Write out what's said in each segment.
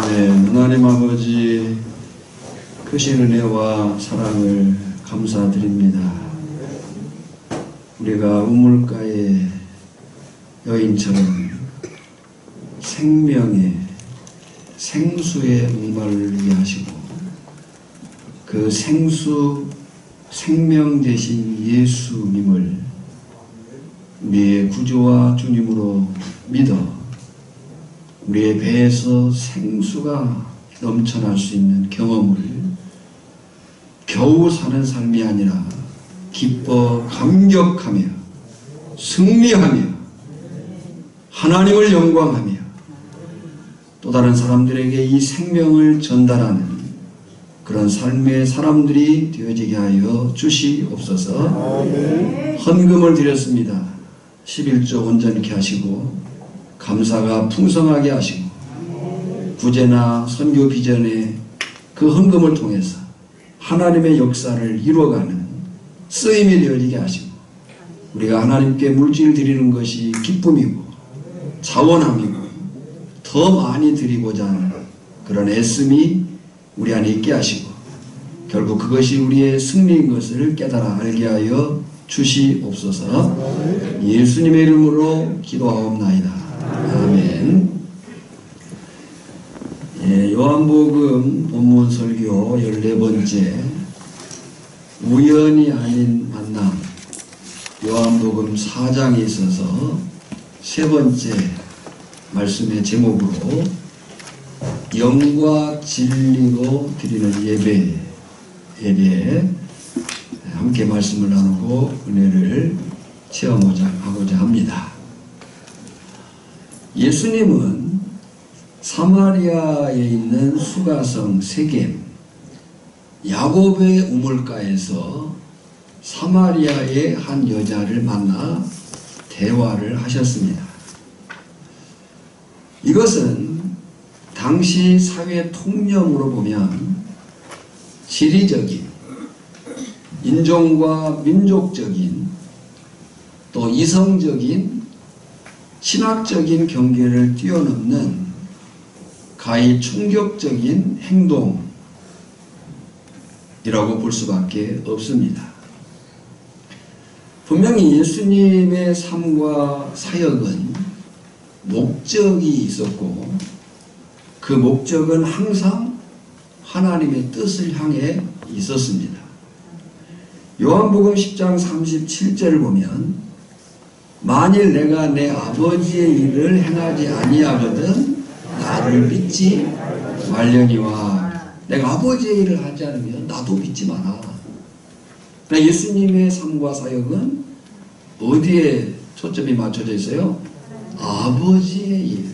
네, 하나님 아버지 크신 은혜와 사랑을 감사드립니다. 우리가 우물가의 여인처럼 생명의 생수의 목마르게 하시고 그 생수 생명 되신 예수님을 우리의 구주와 주님으로 믿어 우리의 배에서 생수가 넘쳐날 수 있는 경험을 겨우 사는 삶이 아니라 기뻐 감격하며 승리하며 하나님을 영광하며 또 다른 사람들에게 이 생명을 전달하는 그런 삶의 사람들이 되어지게 하여 주시옵소서. 헌금을 드렸습니다. 11조 온전케 하시고 감사가 풍성하게 하시고 구제나 선교 비전에 그 헌금을 통해서 하나님의 역사를 이루어가는 쓰임이 되어지게 하시고 우리가 하나님께 물질 드리는 것이 기쁨이고 자원함이고 더 많이 드리고자 하는 그런 애씀이 우리 안에 있게 하시고 결국 그것이 우리의 승리인 것을 깨달아 알게 하여 주시옵소서. 예수님의 이름으로 기도하옵나이다. 아멘. 요한복음 본문 설교 14번째 우연이 아닌 만남, 요한복음 4장에 있어서 세 번째 말씀의 제목으로 영과 진리로 드리는 예배에 대해 함께 말씀을 나누고 은혜를 체험하고자 합니다. 예수님은 사마리아에 있는 수가성 세겜 야곱의 우물가에서 사마리아의 한 여자를 만나 대화를 하셨습니다. 이것은 당시 사회 통념으로 보면 지리적인, 인종과 민족적인, 또 이성적인, 신학적인 경계를 뛰어넘는 가히 충격적인 행동이라고 볼 수밖에 없습니다. 분명히 예수님의 삶과 사역은 목적이 있었고 그 목적은 항상 하나님의 뜻을 향해 있었습니다. 요한복음 10장 37절을 보면 만일 내가 내 아버지의 일을 행하지 아니하거든 나를 믿지 말려니와 내가 아버지의 일을 하지 않으면 나도 믿지 마라. 그러니까 예수님의 삶과 사역은 어디에 초점이 맞춰져 있어요? 아버지의 일.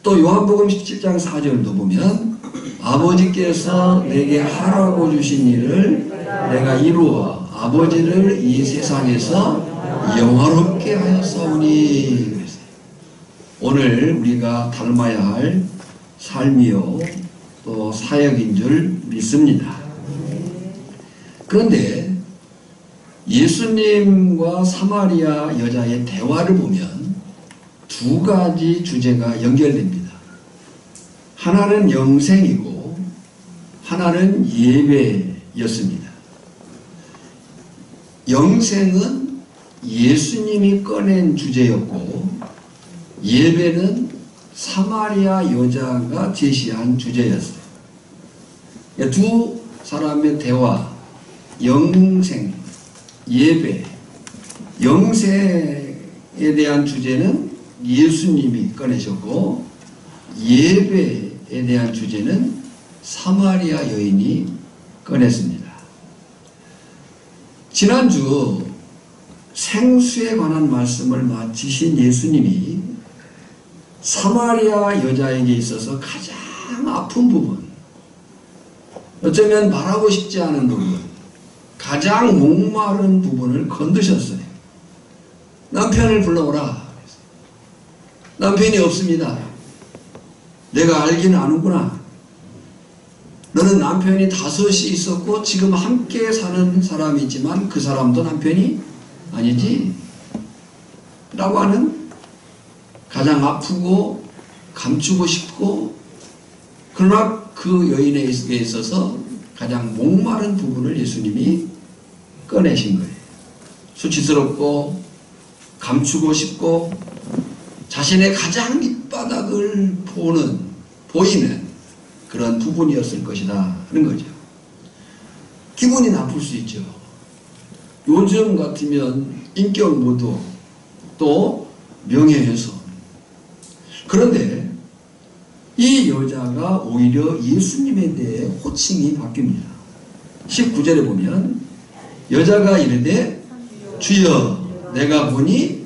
또 요한복음 17장 4절도 보면 아버지께서 내게 하라고 주신 일을 내가 이루어 아버지를 이 세상에서 영화롭게 하였사오니. 오늘 우리가 닮아야 할 삶이요 또 사역인 줄 믿습니다. 그런데 예수님과 사마리아 여자의 대화를 보면 두 가지 주제가 연결됩니다. 하나는 영생이고 하나는 예배였습니다. 영생은 예수님이 꺼낸 주제였고 예배는 사마리아 여자가 제시한 주제였어요. 두 사람의 대화, 영생, 예배, 영생에 대한 주제는 예수님이 꺼내셨고 예배에 대한 주제는 사마리아 여인이 꺼냈습니다. 지난주 생수에 관한 말씀을 마치신 예수님이 사마리아 여자에게 있어서 가장 아픈 부분, 어쩌면 말하고 싶지 않은 부분, 가장 목마른 부분을 건드셨어요. 남편을 불러오라. 남편이 없습니다. 내가 알기는 아는구나. 너는 남편이 5이 있었고 지금 함께 사는 사람이지만 그 사람도 남편이 아니지? 라고 하는 가장 아프고 감추고 싶고 그러나 그 여인에 있어서 가장 목마른 부분을 예수님이 꺼내신 거예요. 수치스럽고 감추고 싶고 자신의 가장 밑바닥을 보이는 그런 부분이었을 것이다 하는 거죠. 기분이 나쁠 수 있죠. 요즘 같으면 인격 모독 또 명예훼손. 그런데 이 여자가 오히려 예수님에 대해 호칭이 바뀝니다. 19절에 보면 여자가 이르되 주여 내가 보니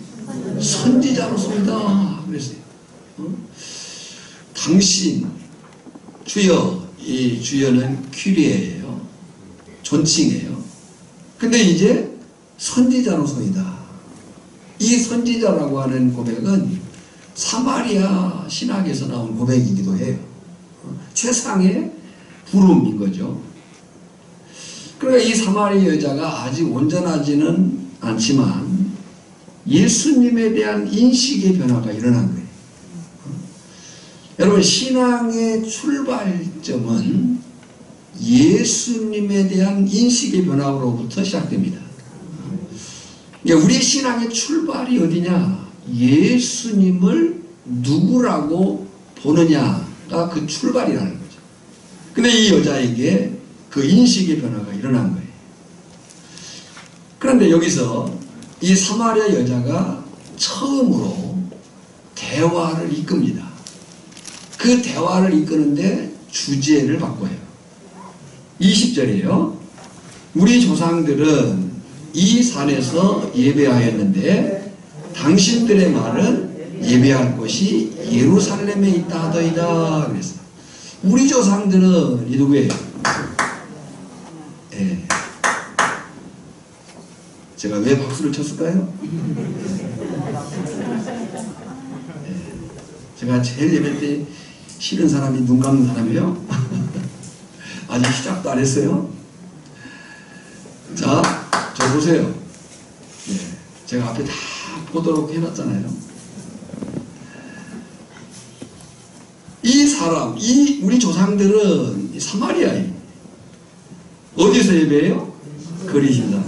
선지자로소이다 그랬어요. 당신 주여, 이 주여는 퀴리에예요. 존칭이에요. 근데 이제 선지자로소이다. 이 선지자라고 하는 고백은 사마리아 신학에서 나온 고백이기도 해요. 최상의 부름인 거죠. 그러니까 이 사마리아 여자가 아직 온전하지는 않지만 예수님에 대한 인식의 변화가 일어난 거예요. 여러분, 신앙의 출발점은 예수님에 대한 인식의 변화로부터 시작됩니다. 우리 신앙의 출발이 어디냐? 예수님을 누구라고 보느냐가 그 출발이라는 거죠. 근데 이 여자에게 그 인식의 변화가 일어난 거예요. 그런데 여기서 이 사마리아 여자가 처음으로 대화를 이끕니다. 그 대화를 이끄는데 주제를 바꿔요. 20절이에요. 우리 조상들은 이 산에서 예배하였는데 당신들의 말은 예배할 곳이 예루살렘에 있다 하더이다 그랬어요. 우리 조상들은 이 누구예요? 예. 제가 왜 박수를 쳤을까요? 예. 제가 제일 예배 때 싫은 사람이 눈 감는 사람이에요. 아직 시작도 안 했어요. 자, 저 보세요. 예. 제가 앞에 다 보도록 해놨잖아요. 이 사람, 우리 조상들은 사마리아에 어디서 예배해요? 거리신다.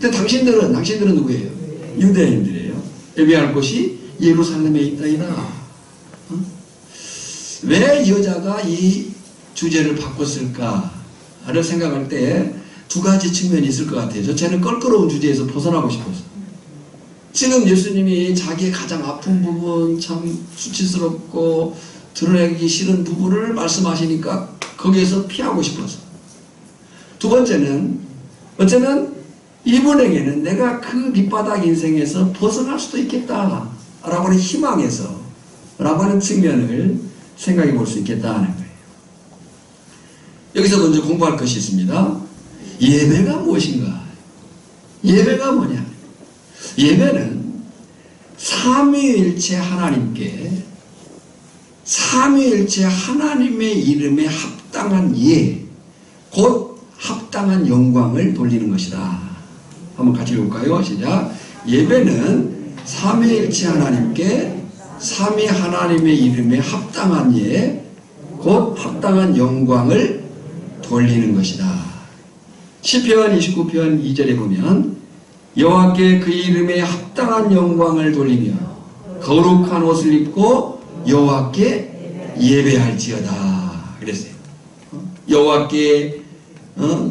근데 당신들은 누구예요? 유대인들이에요. 예배할 곳이 예루살렘에 있다이다. 왜 여자가 이 주제를 바꿨을까를 생각할 때 두 가지 측면이 있을 것 같아요. 쟤는 껄끄러운 주제에서 벗어나고 싶어서. 지금 예수님이 자기의 가장 아픈 부분, 참 수치스럽고 드러내기 싫은 부분을 말씀하시니까 거기에서 피하고 싶어서. 두 번째는 어쩌면 이분에게는 내가 그 밑바닥 인생에서 벗어날 수도 있겠다 라고 하는 희망에서 라고 하는 측면을 생각해 볼 수 있겠다 하는 거예요. 여기서 먼저 공부할 것이 있습니다. 예배가 무엇인가? 예배가 뭐냐? 예배는 삼위일체 하나님께 삼위일체 하나님의 이름에 합당한 곧 합당한 영광을 돌리는 것이다. 한번 같이 읽을까요? 시작. 예배는 삼위일체 하나님께 삼위 하나님의 이름에 합당한 곧 합당한 영광을 돌리는 것이다. 시편 29편 2절에 보면 여호와께 그 이름에 합당한 영광을 돌리며 거룩한 옷을 입고 여호와께 예배할지어다 그랬어요. 여호와께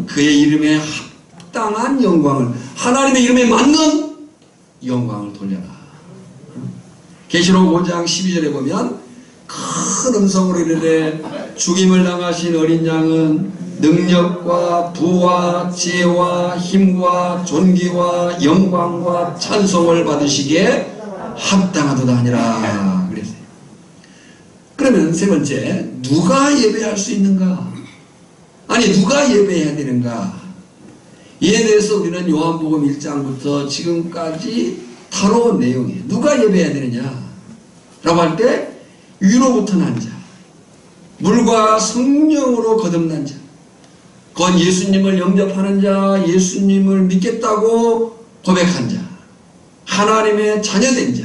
그의 이름에 합당한 영광을, 하나님의 이름에 맞는 영광을 돌려라. 계시록 5장 12절에 보면 큰 음성으로 이르되 죽임을 당하신 어린 양은 능력과 부와 지혜와 힘과 존귀와 영광과 찬송을 받으시기에 합당하도다 하니라 그랬어요. 그러면 세 번째, 누가 예배할 수 있는가? 아니, 누가 예배해야 되는가? 이에 대해서 우리는 요한복음 1장부터 지금까지 다뤄온 내용이에요. 누가 예배해야 되느냐? 라고 할 때 위로부터 난 자, 물과 성령으로 거듭난 자, 곧 예수님을 영접하는 자, 예수님을 믿겠다고 고백한 자, 하나님의 자녀된 자,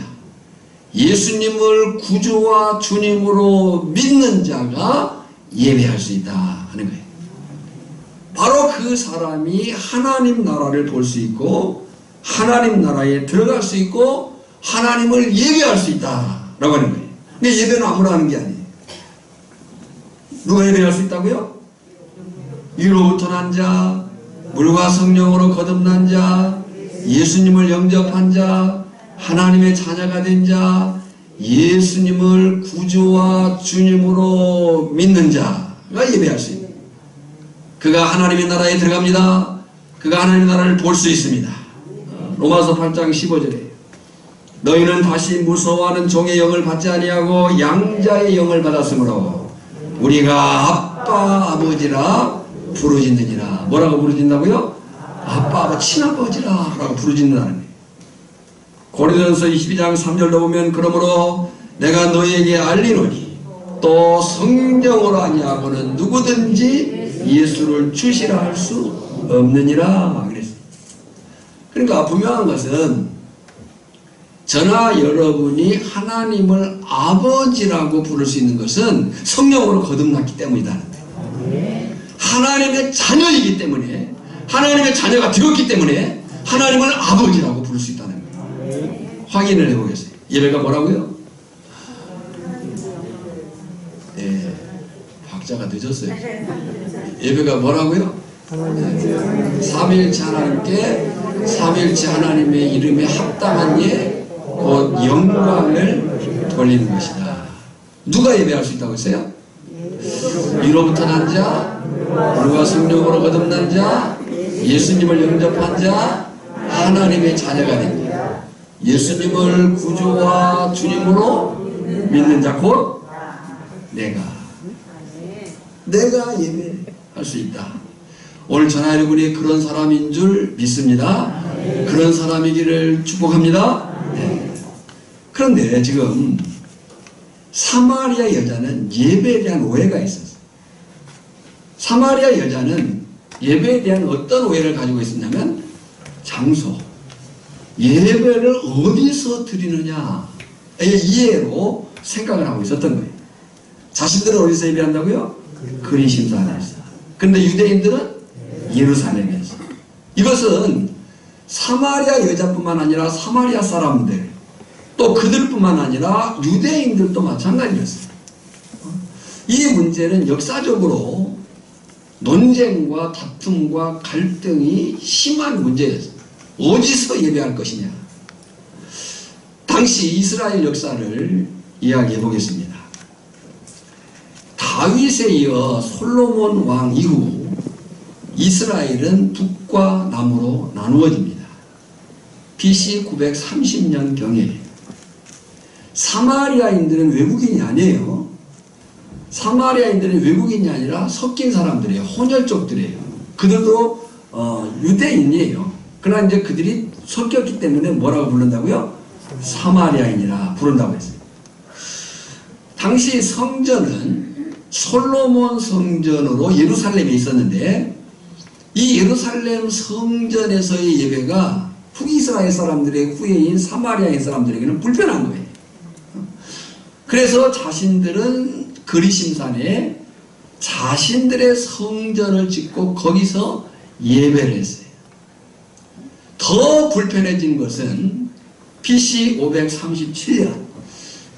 예수님을 구주와 주님으로 믿는 자가 예배할 수 있다 하는 거예요. 바로 그 사람이 하나님 나라를 볼 수 있고 하나님 나라에 들어갈 수 있고 하나님을 예배할 수 있다라고 하는 거예요. 근데 예배는 아무나 하는 게 아니에요. 누가 예배할 수 있다고요? 위로부터 난 자, 물과 성령으로 거듭난 자, 예수님을 영접한 자, 하나님의 자녀가 된 자, 예수님을 구주와 주님으로 믿는 자가 예배할 수 있는, 그가 하나님의 나라에 들어갑니다. 그가 하나님의 나라를 볼 수 있습니다. 로마서 8장 15절에 너희는 다시 무서워하는 종의 영을 받지 아니하고 양자의 영을 받았으므로 우리가 아빠 아버지라 부르짖느니라. 뭐라고 부르짖는다고요? 아빠 아버지 친아버지라 라고 부르짖는다는 거예요. 고린도전서 22장 3절로 보면 그러므로 내가 너희에게 알리노니 또 성령으로 아니하고는 누구든지 예수를 주시라 할 수 없느니라 그랬어요. 그러니까 분명한 것은 저나 여러분이 하나님을 아버지라고 부를 수 있는 것은 성령으로 거듭났기 때문이다는 거예요. 하나님의 자녀이기 때문에, 하나님의 자녀가 되었기 때문에 하나님을 아버지라고 부를 수 있다는 거예요. 확인을 해보겠어요. 예배가 뭐라고요? 네, 박자가 늦었어요. 예배가 뭐라고요? 삼위일체 하나님께 삼위일체 하나님의 이름에 합당한 예, 곧 영광을 돌리는 것이다. 누가 예배할 수 있다고 했어요? 위로부터 난 자, 물과 성령으로 거듭난 자, 예수님을 영접한 자, 하나님의 자녀가 된 자, 예수님을 구주와 주님으로 믿는 자, 곧 내가 예배할 수 있다. 오늘 전하 여러분이 그런 사람인 줄 믿습니다. 그런 사람이기를 축복합니다. 네. 그런데 지금 사마리아 여자는 예배에 대한 오해가 있었어요. 사마리아 여자는 예배에 대한 어떤 오해를 가지고 있었냐면 장소, 예배를 어디서 드리느냐의 이해로 생각을 하고 있었던 거예요. 자신들은 어디서 예배한다고요? 그리심산 안에서. 그런데 유대인들은 예루살렘에서. 이것은 사마리아 여자뿐만 아니라 사마리아 사람들, 또 그들뿐만 아니라 유대인들도 마찬가지였어요. 이 문제는 역사적으로 논쟁과 다툼과 갈등이 심한 문제였어요. 어디서 예배할 것이냐. 당시 이스라엘 역사를 이야기해 보겠습니다. 다윗에 이어 솔로몬 왕 이후 이스라엘은 북과 남으로 나누어집니다. BC 930년경에 사마리아인들은 외국인이 아니에요. 사마리아인들은 외국인이 아니라 섞인 사람들이에요. 혼혈족들이에요. 그들도 유대인이에요. 그러나 이제 그들이 섞였기 때문에 뭐라고 부른다고요? 사마리아인이라 부른다고 했어요. 당시 성전은 솔로몬 성전으로 예루살렘에 있었는데 이 예루살렘 성전에서의 예배가 북이스라엘 사람들의 후예인 사마리아인 사람들에게는 불편한 거예요. 그래서 자신들은 그리심산에 자신들의 성전을 짓고 거기서 예배를 했어요. 더 불편해진 것은 BC 537년.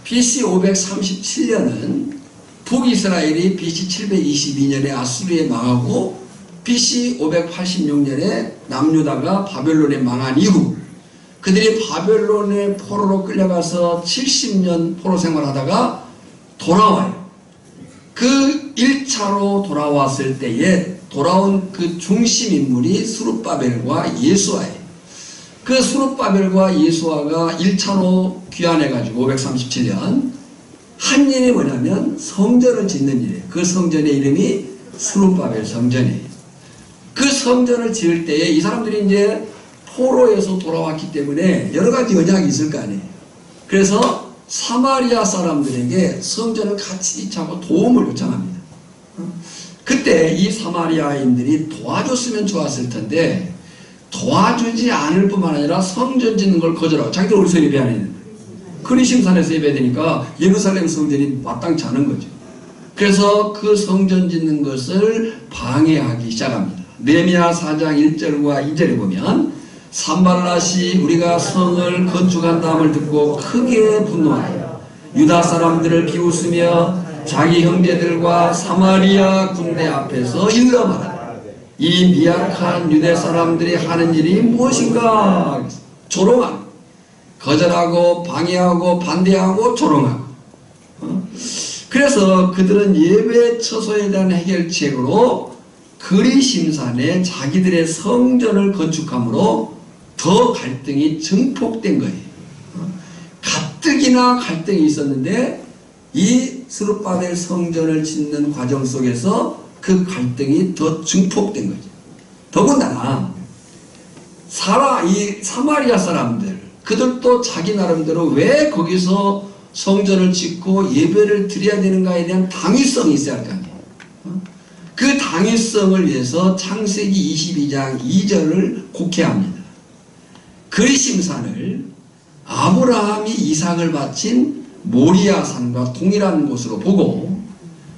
BC 537년은 북이스라엘이 BC 722년에 아수르에 망하고 BC 586년에 남유다가 바벨론에 망한 이후 그들이 바벨론의 포로로 끌려가서 70년 포로 생활하다가 돌아와요. 그 1차로 돌아왔을 때에 돌아온 그 중심 인물이 스룹바벨과 예수아예요. 그 스룹바벨과 예수아가 1차로 귀환해가지고 537년 한 일이 뭐냐면 성전을 짓는 일이에요. 그 성전의 이름이 스룹바벨 성전이에요. 그 성전을 지을 때에 이 사람들이 이제 포로에서 돌아왔기 때문에 여러 가지 언약이 있을 거 아니에요. 그래서 사마리아 사람들에게 성전을 같이 짓자고 도움을 요청합니다. 그때 이 사마리아인들이 도와줬으면 좋았을 텐데 도와주지 않을 뿐만 아니라 성전 짓는 걸 거절하고 자기들 어디서 예배하는 그리심산에서 예배되니까 예루살렘 성전이 마땅치 않은 거죠. 그래서 그 성전 짓는 것을 방해하기 시작합니다. 느헤미야 4장 1절과 2절에 보면 산발랏이 우리가 성을 건축한다함을 듣고 크게 분노하여 유다 사람들을 비웃으며 자기 형제들과 사마리아 군대 앞에서 일러 말하되 이 미약한 유대 사람들이 하는 일이 무엇인가? 조롱하고 거절하고 방해하고 반대하고 조롱하고. 그래서 그들은 예배 처소에 대한 해결책으로 그리심산에 자기들의 성전을 건축함으로 더 갈등이 증폭된 거예요. 가뜩이나 갈등이 있었는데 이 스룹바벨 성전을 짓는 과정 속에서 그 갈등이 더 증폭된 거죠. 더군다나 이 사마리아 사람들, 그들도 자기 나름대로 왜 거기서 성전을 짓고 예배를 드려야 되는가에 대한 당위성이 있어야 할 거 아니에요. 그 당위성을 위해서 창세기 22장 2절을 곡해합니다. 그리심산을 아브라함이 이삭을 바친 모리아산과 동일한 곳으로 보고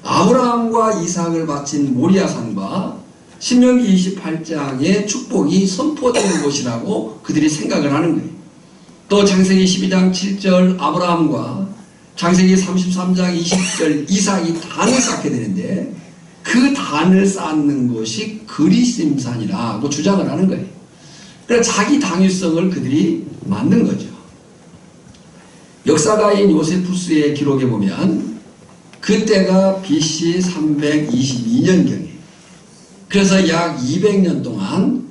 아브라함과 이삭을 바친 모리아산과 신명기 28장의 축복이 선포되는 곳이라고 그들이 생각을 하는 거예요. 또 창세기 12장 7절 아브라함과 창세기 33장 20절 이삭이 단을 쌓게 되는데 그 단을 쌓는 곳이 그리심산이라고 주장을 하는 거예요. 그래서 자기 당위성을 그들이 만든 거죠. 역사가인 요세푸스의 기록에 보면 그때가 BC 322년경에 그래서 약 200년 동안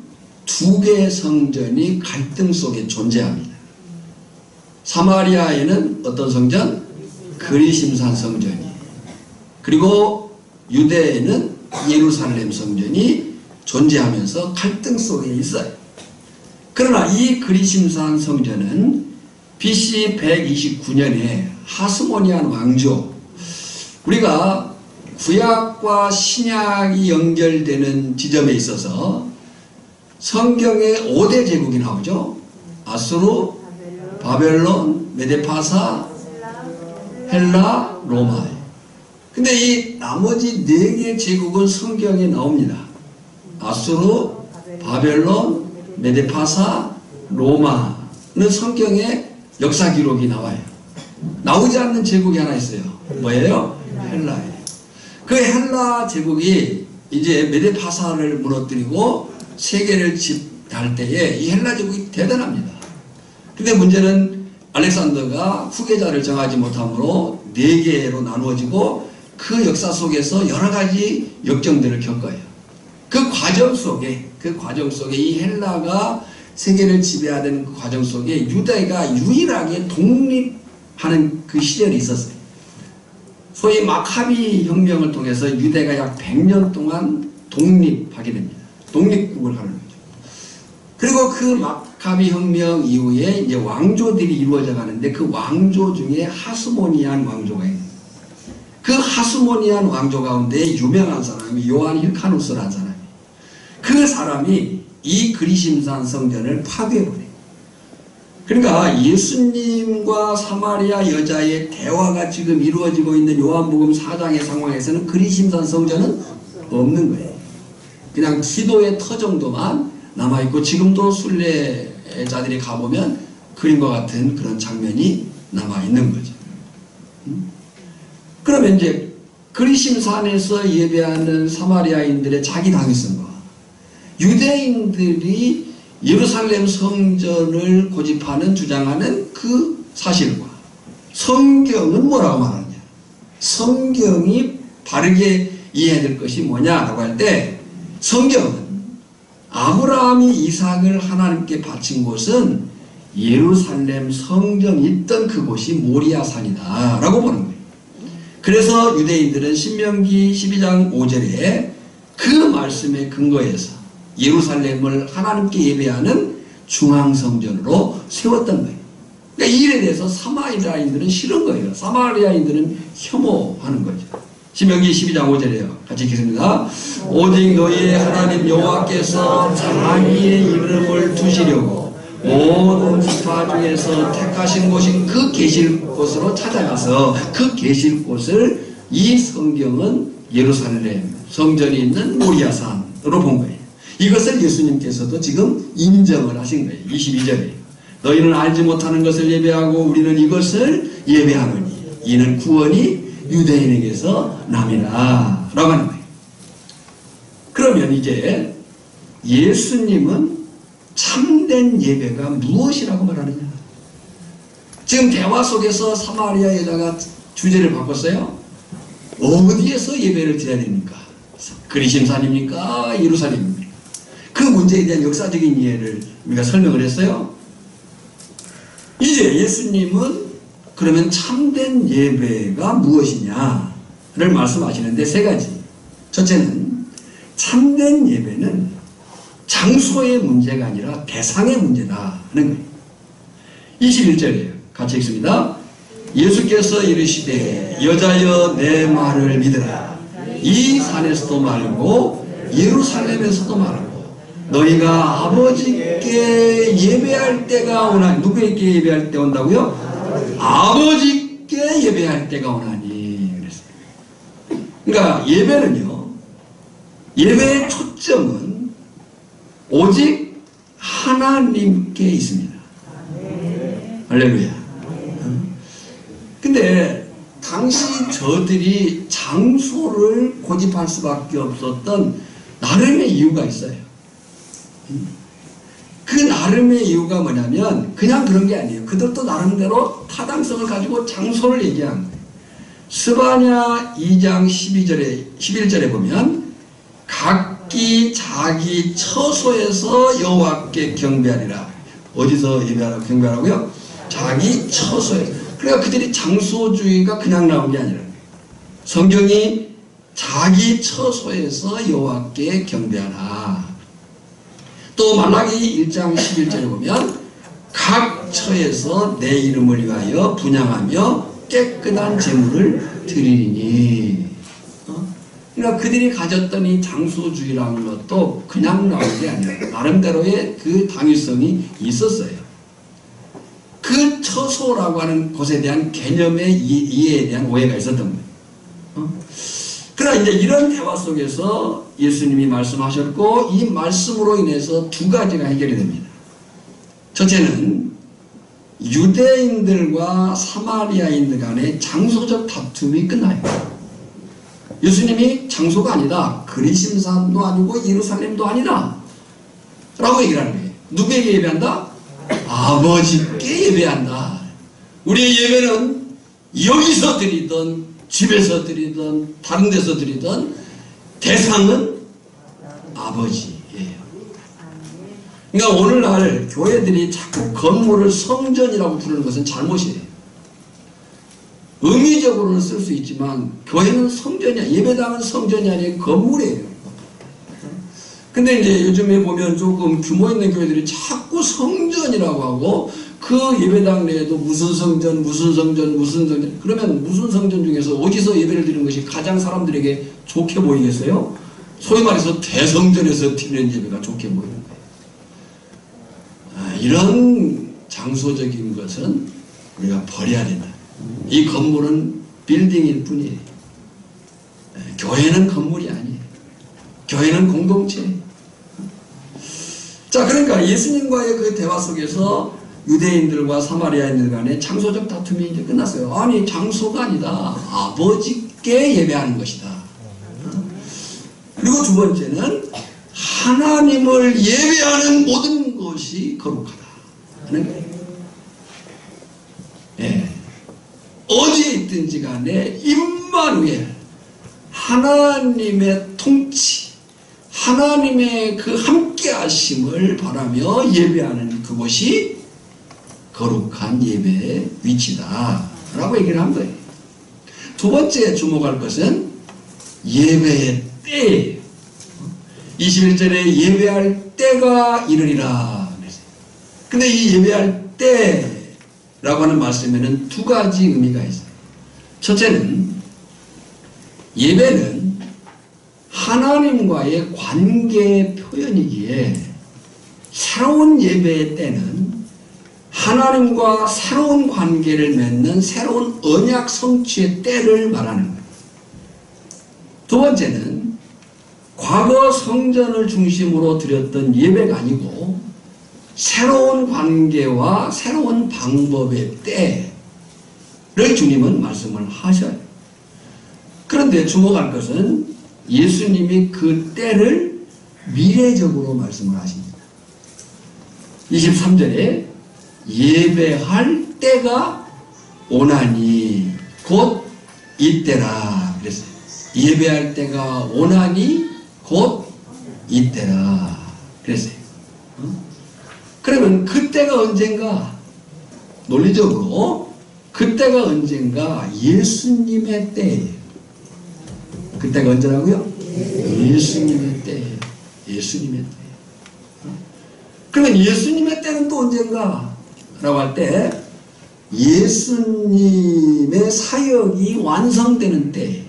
두 개의 성전이 갈등 속에 존재합니다. 사마리아에는 어떤 성전? 그리심산 성전이, 그리고 유대에는 예루살렘 성전이 존재하면서 갈등 속에 있어요. 그러나 이 그리심산 성전은 BC 129년에 하스모니안 왕조, 우리가 구약과 신약이 연결되는 지점에 있어서 성경에 5대 제국이 나오죠. 아수르, 바벨론, 메데파사, 헬라, 로마. 근데 이 나머지 4개 제국은 성경에 나옵니다. 아수르, 바벨론, 메데파사, 로마는 성경에 역사 기록이 나와요. 나오지 않는 제국이 하나 있어요. 뭐예요? 헬라예요. 그 헬라 제국이 이제 메데파사를 무너뜨리고 세계를 지배할 때에 이 헬라 제국이 대단합니다. 근데 문제는 알렉산더가 후계자를 정하지 못함으로 4개로 나누어지고 그 역사 속에서 여러 가지 역경들을 겪어요. 그 과정 속에 이 헬라가 세계를 지배하던 그 과정 속에 유대가 유일하게 독립하는 그 시절이 있었어요. 소위 마카비 혁명을 통해서 유대가 약 100년 동안 독립하게 됩니다. 독립국을 하는 거죠. 그리고 그 마카비 혁명 이후에 이제 왕조들이 이루어져 가는데 그 왕조 중에 하스모니안 왕조가 있는 거예요. 그 하스모니안 왕조 가운데 유명한 사람이 요한 힐카누스라는 사람이에요. 그 사람이 이 그리심산 성전을 파괴해버려요. 그러니까 예수님과 사마리아 여자의 대화가 지금 이루어지고 있는 요한복음 4장의 상황에서는 그리심산 성전은 없는 거예요. 그냥 기도의 터 정도만 남아있고 지금도 순례자들이 가보면 그림과 같은 그런 장면이 남아있는 거죠. 그러면 이제 그리심산에서 예배하는 사마리아인들의 자기 당위성과 유대인들이 예루살렘 성전을 고집하는 주장하는 그 사실과 성경은 뭐라고 말하느냐, 성경이 바르게 이해해야 될 것이 뭐냐라고 할 때 성경은 아브라함이 이삭을 하나님께 바친 곳은 예루살렘 성전이 있던 그곳이 모리아산이다 라고 보는 거예요. 그래서 유대인들은 신명기 12장 5절에 그 말씀에 근거해서 예루살렘을 하나님께 예배하는 중앙성전으로 세웠던 거예요. 그러니까 이 일에 대해서 사마리아인들은 싫은 거예요. 사마리아인들은 혐오하는 거죠. 신명기 12장 5절이에요. 같이 읽겠습니다. 오직 너희의 하나님 여호와께서 자기의 이름을 두시려고 모든 지파 중에서 택하신 곳인 그 계실 곳으로 찾아가서 그 계실 곳을 이 성경은 예루살렘 성전이 있는 모리아산으로 본 거예요. 이것을 예수님께서도 지금 인정을 하신 거예요. 22절에 너희는 알지 못하는 것을 예배하고 우리는 이것을 예배하노니 이는 구원이 유대인에게서 남이라 라고 하는 거예요. 그러면 이제 예수님은 참된 예배가 무엇이라고 말하느냐. 지금 대화 속에서 사마리아 여자가 주제를 바꿨어요. 어디에서 예배를 드려야 됩니까? 그리심산입니까? 예루살렘입니까? 그 문제에 대한 역사적인 이해를 우리가 설명을 했어요. 이제 예수님은 그러면 참된 예배가 무엇이냐를 말씀하시는데 세 가지. 첫째는 참된 예배는 장소의 문제가 아니라 대상의 문제다 하는 거예요. 21절이에요. 같이 읽습니다. 예수께서 이르시되 여자여 내 말을 믿으라. 이 산에서도 말고 예루살렘에서도 말고 너희가 아버지께 예배할 때가 오나니. 누구에게 예배할 때 온다고요? 아버지께 예배할 때가 오나니 그랬어요. 그러니까 예배는요, 예배의 초점은 오직 하나님께 있습니다. 할렐루야. 근데 당시 저들이 장소를 고집할 수밖에 없었던 나름의 이유가 있어요. 그 나름의 이유가 뭐냐면 그냥 그런 게 아니에요. 그들도 나름대로 타당성을 가지고 장소를 얘기한 거예요. 스바냐 2장 11절에 보면 각기 자기 처소에서 여호와께 경배하리라. 어디서 예배하라고 경배하라고요? 자기 처소에서. 그러니까 그들이 장소주의가 그냥 나온 게 아니라 성경이 자기 처소에서 여호와께 경배하라. 또 말라기 1장 11절에 보면 각 처에서 내 이름을 위하여 분향하며 깨끗한 제물을 드리리니. 그러니까 그들이 가졌던 이 장소주의라는 것도 그냥 나온 게 아니라 나름대로의 그 당위성이 있었어요. 그 처소라고 하는 곳에 대한 개념의 이해에 대한 오해가 있었던 거예요. 그러나 이제 이런 대화 속에서 예수님이 말씀하셨고 이 말씀으로 인해서 두 가지가 해결이 됩니다. 첫째는 유대인들과 사마리아인들 간의 장소적 다툼이 끝나요. 예수님이 장소가 아니다. 그리심산도 아니고 예루살렘도 아니다. 라고 얘기를 하는 거예요. 누구에게 예배한다? 아버지께 예배한다. 우리의 예배는 여기서 드리든 집에서 드리든 다른 데서 드리든 대상은 아버지예요. 그러니까 오늘날 교회들이 자꾸 건물을 성전이라고 부르는 것은 잘못이에요. 의미적으로는 쓸 수 있지만 교회는 성전이야. 예배당은 성전이 아니라 건물이에요. 근데 이제 요즘에 보면 조금 규모 있는 교회들이 자꾸 성전이라고 하고 그 예배당 내에도 무슨 성전 그러면 무슨 성전 중에서 어디서 예배를 드리는 것이 가장 사람들에게 좋게 보이겠어요? 소위 말해서 대성전에서 드리는 예배가 좋게 보이는 거예요. 이런 장소적인 것은 우리가 버려야 된다. 이 건물은 빌딩일 뿐이에요. 교회는 건물이 아니에요. 교회는 공동체예요. 자, 그러니까 예수님과의 그 대화 속에서 유대인들과 사마리아인들 간의 장소적 다툼이 이제 끝났어요. 아니, 장소가 아니다. 아버지께 예배하는 것이다. 그리고 두 번째는 하나님을 예배하는 모든 것이 거룩하다 하는 거예요. 예. 어디에 있든지 간에 임마누엘, 하나님의 통치, 하나님의 그 함께하심을 바라며 예배하는 그것이 거룩한 예배의 위치다 라고 얘기를 한 거예요. 두 번째 주목할 것은 예배의 때예요. 21절에 예배할 때가 이르리라. 근데 이 예배할 때라고 하는 말씀에는 두 가지 의미가 있어요. 첫째는 예배는 하나님과의 관계 표현이기에 새로운 예배의 때는 하나님과 새로운 관계를 맺는 새로운 언약 성취의 때를 말하는 거예요. 두 번째는 과거 성전을 중심으로 드렸던 예배가 아니고 새로운 관계와 새로운 방법의 때를 주님은 말씀을 하셔요. 그런데 주목할 것은 예수님이 그 때를 미래적으로 말씀을 하십니다. 23절에 예배할 때가 오나니 곧 이때라 그랬어요. 예배할 때가 오나니 곧 이때라 그랬어요. 그러면 그때가 언젠가? 논리적으로 그때가 언젠가? 예수님의 때예요. 그때가 언제라고요? 예수님의 때예요. 예수님의 때. 그러면 예수님의 때는 또 언젠가? 라고 할 때 예수님의 사역이 완성되는 때.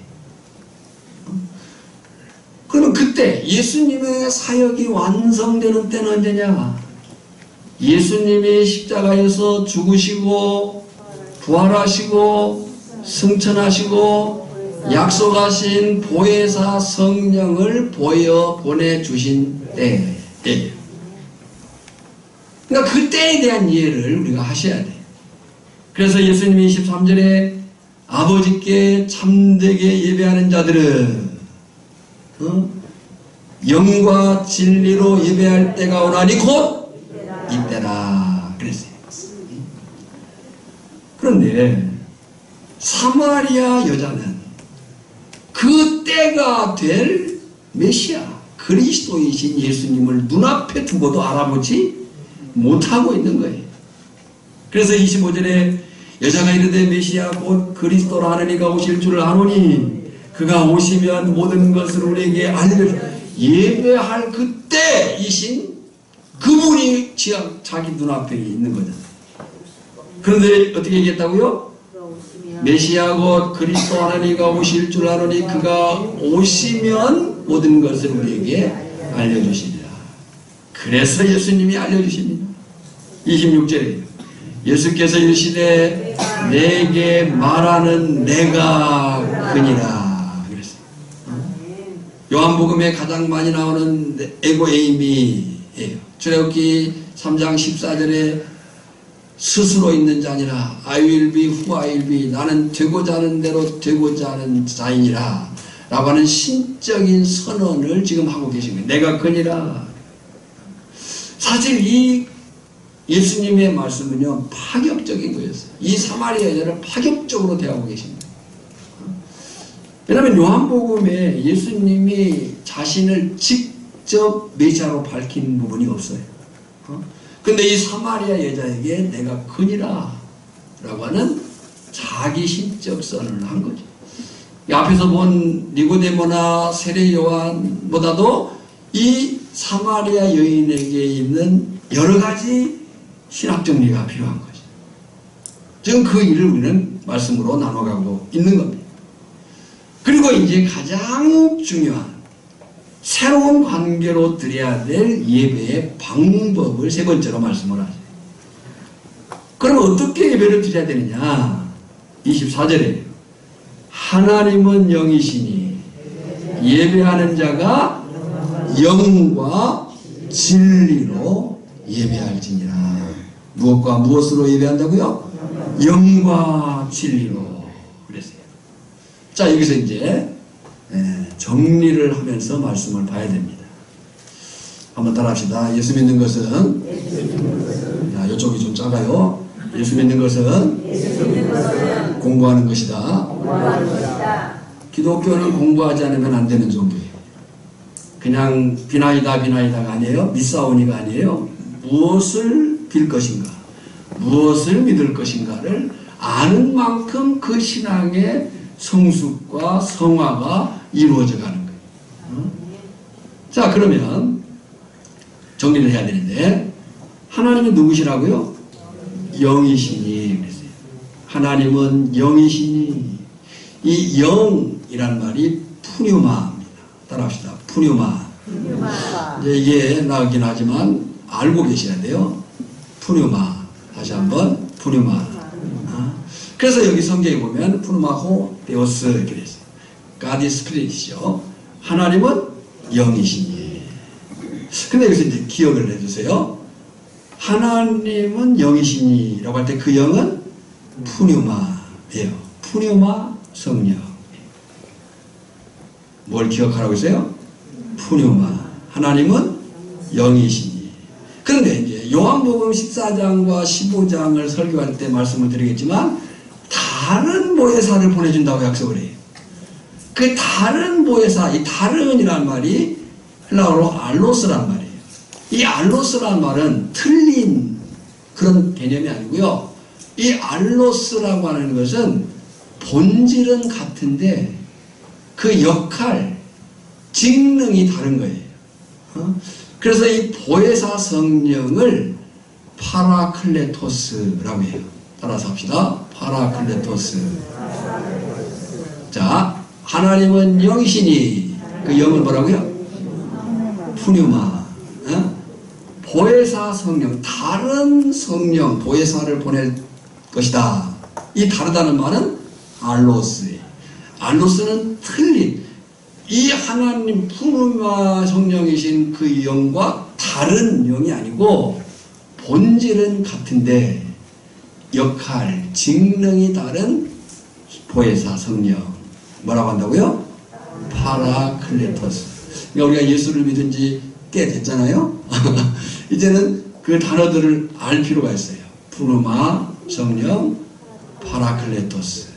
그러면 그때 예수님의 사역이 완성되는 때는 언제냐? 예수님이 십자가에서 죽으시고 부활하시고 승천하시고 약속하신 보혜사 성령을 보여 보내주신 때예요. 그러니까 그 때에 대한 이해를 우리가 하셔야 돼요. 그래서 예수님이 23절에 아버지께 참되게 예배하는 자들은 영과 진리로 예배할 때가 오나니 곧 이때라 그랬어요. 그런데 사마리아 여자는 그 때가 될 메시아 그리스도이신 예수님을 눈앞에 두고도 알아보지 못하고 있는 거예요. 그래서 25절에 여자가 이르되 메시아 곧 그리스도라 하느니가 오실 줄 아노니 그가 오시면 모든 것을 우리에게 알려주시고 예배할 그때이신 그분이 자기 눈앞에 있는 거잖아요. 그런데 어떻게 얘기했다고요? 메시아 곧 그리스도 하나님가 오실 줄 아노니 그가 오시면 모든 것을 우리에게 알려주시리라. 그래서 예수님이 알려주십니다. 26절에 예수께서 이르시되 내게 말하는 내가 그니라 그랬어요. 요한복음에 가장 많이 나오는 에고 에이미예요. 출애굽기 3장 14절에 스스로 있는 자니라 I will be who I will be 나는 되고자 하는 대로 되고자 하는 자이니라 라고 하는 신적인 선언을 지금 하고 계신 거예요. 내가 그니라. 사실 이 예수님의 말씀은요 파격적인 거였어요. 이 사마리아 여자를 파격적으로 대하고 계십니다. 왜냐하면 요한복음에 예수님이 자신을 직접 메시아로 밝힌 부분이 없어요. 근데 이 사마리아 여자에게 내가 그니라 라고 하는 자기 신적 선언을 한 거죠. 이 앞에서 본 니고데모나 세례 요한보다도 이 사마리아 여인에게 있는 여러 가지 신학 정리가 필요한 거죠. 지금 그 일을 우리는 말씀으로 나눠가고 있는 겁니다. 그리고 이제 가장 중요한 새로운 관계로 드려야 될 예배의 방법을 세 번째로 말씀을 하죠. 그럼 어떻게 예배를 드려야 되느냐? 24절에 하나님은 영이시니 예배하는 자가 영과 진리로 예배할지니라. 무엇과 무엇으로 예배한다고요? 영과 진리로 그랬어요. 자, 여기서 이제 정리를 하면서 말씀을 봐야 됩니다. 한번 따라합시다. 예수 믿는 것은 자, 이쪽이 좀 작아요. 예수 믿는 것은 공부하는 것이다. 기독교는 공부하지 않으면 안 되는 종교예요. 그냥 비나이다가 아니에요. 미사오니가 아니에요. 무엇을 빌 것인가, 무엇을 믿을 것인가를 아는 만큼 그 신앙의 성숙과 성화가 이루어져 가는 거예요. 자, 그러면 정리를 해야 되는데 하나님은 누구시라고요? 영이시니 그랬어요. 하나님은 영이시니. 이 영이란 말이 푸뉴마입니다. 따라합시다. 푸뉴마. 이제 이게 나오긴 하지만 알고 계셔야 돼요. 푸뉴마. 다시 한번 푸뉴마. 그래서 여기 성경에 보면 푸누마호 데오스 이렇게 됐어요. God is Spirit이죠. 하나님은 영이시니. 근데 여기서 이제 기억을 해주세요. 하나님은 영이시니 라고 할 때 그 영은 푸뉴마예요. 푸뉴마 성령. 뭘 기억하라고 했어요? 푸뉴마. 하나님은 영이시니. 그런데 이제 요한복음 14장과 15장을 설교할 때 말씀을 드리겠지만 다른 보혜사를 보내준다고 약속을 해요. 그 다른 보혜사, 이 다른이란 말이 헬라어로 알로스란 말이에요. 이 알로스란 말은 틀린 그런 개념이 아니고요. 이 알로스라고 하는 것은 본질은 같은데 그 역할, 직능이 다른 거예요. 그래서 이 보혜사 성령을 파라클레토스라고 해요. 따라서 합시다. 파라클레토스. 자, 하나님은 영이시니 그 영은 뭐라고요? 푸뉴마. 보혜사 성령, 다른 성령, 보혜사를 보낼 것이다. 이 다르다는 말은 알로스예요. 알로스는 틀린, 이 하나님 푸뉴마 성령이신 그 영과 다른 영이 아니고 본질은 같은데 역할, 직능이 다른 보혜사 성령. 뭐라고 한다고요? 파라클레토스. 그러니까 우리가 예수를 믿은 지 꽤 됐잖아요. 이제는 그 단어들을 알 필요가 있어요. 푸누마 성령, 파라클레토스.